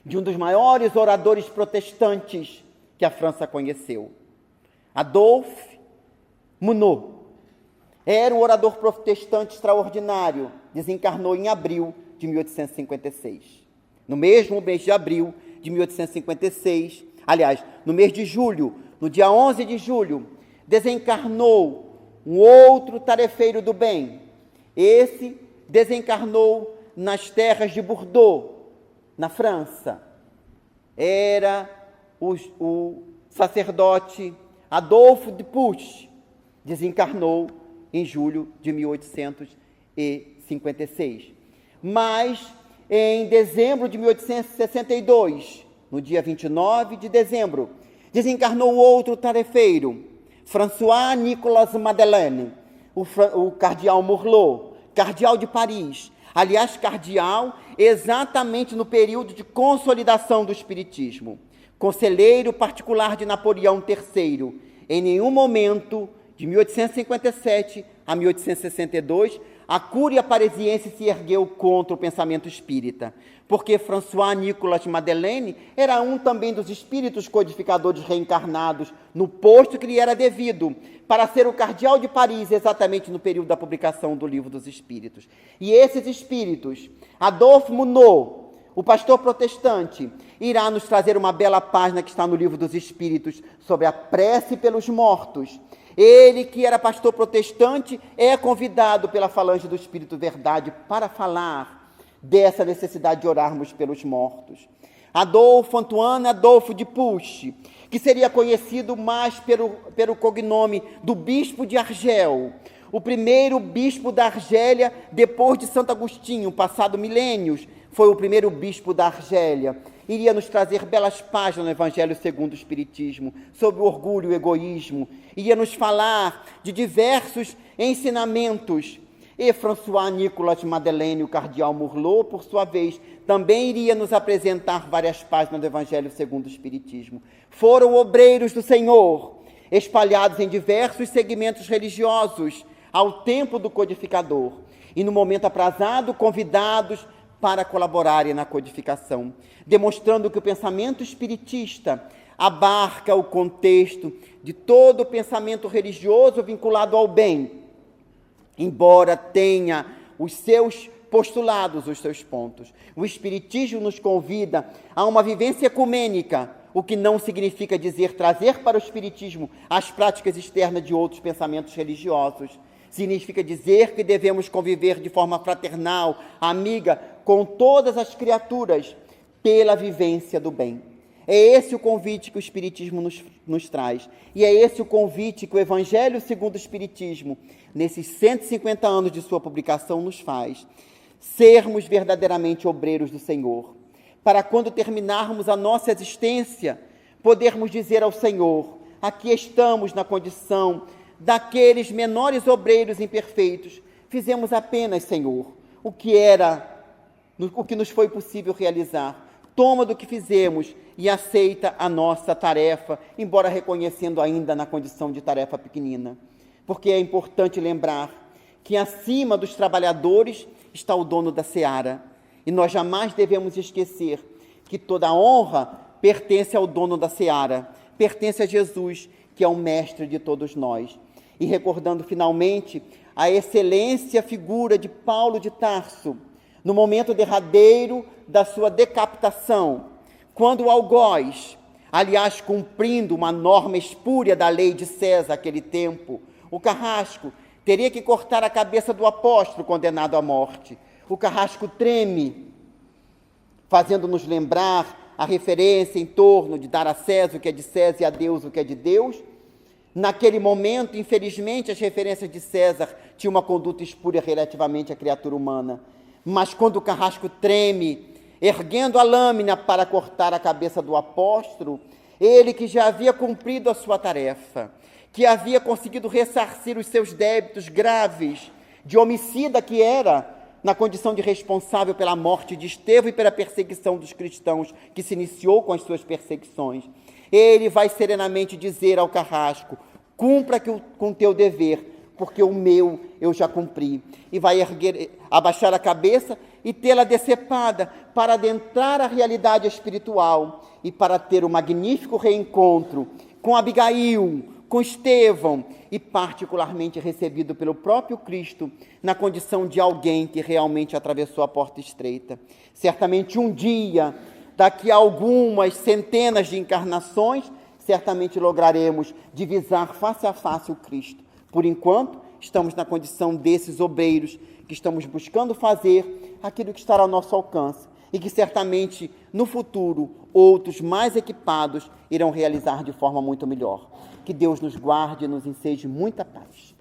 de um dos maiores oradores protestantes que a França conheceu. Adolphe Monod era um orador protestante extraordinário, desencarnou em abril de 1856. No mesmo mês de abril de 1856, aliás, no mês de julho, no dia 11 de julho, desencarnou um outro tarefeiro do bem. Esse desencarnou nas terras de Bordeaux, na França. Era o sacerdote Adolphe de Puch, desencarnou em julho de 1856. Mas, em dezembro de 1862, no dia 29 de dezembro, desencarnou outro tarefeiro, François-Nicolas Madeleine, o cardeal Morlot, cardeal de Paris. Aliás, cardeal exatamente no período de consolidação do Espiritismo. Conselheiro particular de Napoleão III, em nenhum momento, de 1857 a 1862, a Cúria Parisiense se ergueu contra o pensamento espírita, porque François-Nicolas Madeleine era um também dos espíritos codificadores reencarnados no posto que lhe era devido, para ser o cardeal de Paris, exatamente no período da publicação do Livro dos Espíritos. E esses espíritos, Adolphe Monod, o pastor protestante, irá nos trazer uma bela página que está no Livro dos Espíritos, sobre a prece pelos mortos. Ele, que era pastor protestante, é convidado pela falange do Espírito Verdade para falar dessa necessidade de orarmos pelos mortos. Antoine Adolphe de Puch, que seria conhecido mais pelo cognome do bispo de Argel, o primeiro bispo da Argélia depois de Santo Agostinho, passado milênios, foi o primeiro bispo da Argélia. Iria nos trazer belas páginas no Evangelho segundo o Espiritismo, sobre o orgulho e o egoísmo. Iria nos falar de diversos ensinamentos E François Nicolas Madeleine, o cardeal Mourlot, por sua vez, também iria nos apresentar várias páginas do Evangelho segundo o Espiritismo. Foram obreiros do Senhor, espalhados em diversos segmentos religiosos, ao tempo do codificador, e no momento aprazado, convidados para colaborarem na codificação, demonstrando que o pensamento espiritista abarca o contexto de todo o pensamento religioso vinculado ao bem, embora tenha os seus postulados, os seus pontos. O Espiritismo nos convida a uma vivência ecumênica, o que não significa dizer trazer para o Espiritismo as práticas externas de outros pensamentos religiosos. Significa dizer que devemos conviver de forma fraternal, amiga, com todas as criaturas, pela vivência do bem. É esse o convite que o Espiritismo nos traz. E é esse o convite que o Evangelho segundo o Espiritismo, nesses 150 anos de sua publicação, nos faz. Sermos verdadeiramente obreiros do Senhor. Para quando terminarmos a nossa existência, podermos dizer ao Senhor, aqui estamos na condição daqueles menores obreiros imperfeitos. Fizemos apenas, Senhor, o que nos foi possível realizar. Toma do que fizemos e aceita a nossa tarefa, embora reconhecendo ainda na condição de tarefa pequenina. Porque é importante lembrar que acima dos trabalhadores está o dono da seara. E nós jamais devemos esquecer que toda a honra pertence ao dono da seara, pertence a Jesus, que é o mestre de todos nós. E recordando finalmente a excelência figura de Paulo de Tarso, no momento derradeiro da sua decapitação, quando o algoz, aliás, cumprindo uma norma espúria da lei de César naquele tempo, o carrasco teria que cortar a cabeça do apóstolo condenado à morte. O carrasco treme, fazendo-nos lembrar a referência em torno de dar a César o que é de César e a Deus o que é de Deus. Naquele momento, infelizmente, as referências de César tinham uma conduta espúria relativamente à criatura humana. Mas quando o carrasco treme, erguendo a lâmina para cortar a cabeça do apóstolo, ele que já havia cumprido a sua tarefa, que havia conseguido ressarcir os seus débitos graves, de homicida que era, na condição de responsável pela morte de Estevão e pela perseguição dos cristãos, que se iniciou com as suas perseguições, ele vai serenamente dizer ao carrasco, cumpra com o teu dever, porque o meu eu já cumpri. E vai abaixar a cabeça e tê-la decepada para adentrar a realidade espiritual e para ter um magnífico reencontro com Abigail, com Estevão e particularmente recebido pelo próprio Cristo na condição de alguém que realmente atravessou a porta estreita. Certamente um dia, daqui a algumas centenas de encarnações, certamente lograremos divisar face a face o Cristo. Por enquanto, estamos na condição desses obreiros que estamos buscando fazer aquilo que estará ao nosso alcance e que certamente no futuro outros mais equipados irão realizar de forma muito melhor. Que Deus nos guarde e nos enseje muita paz.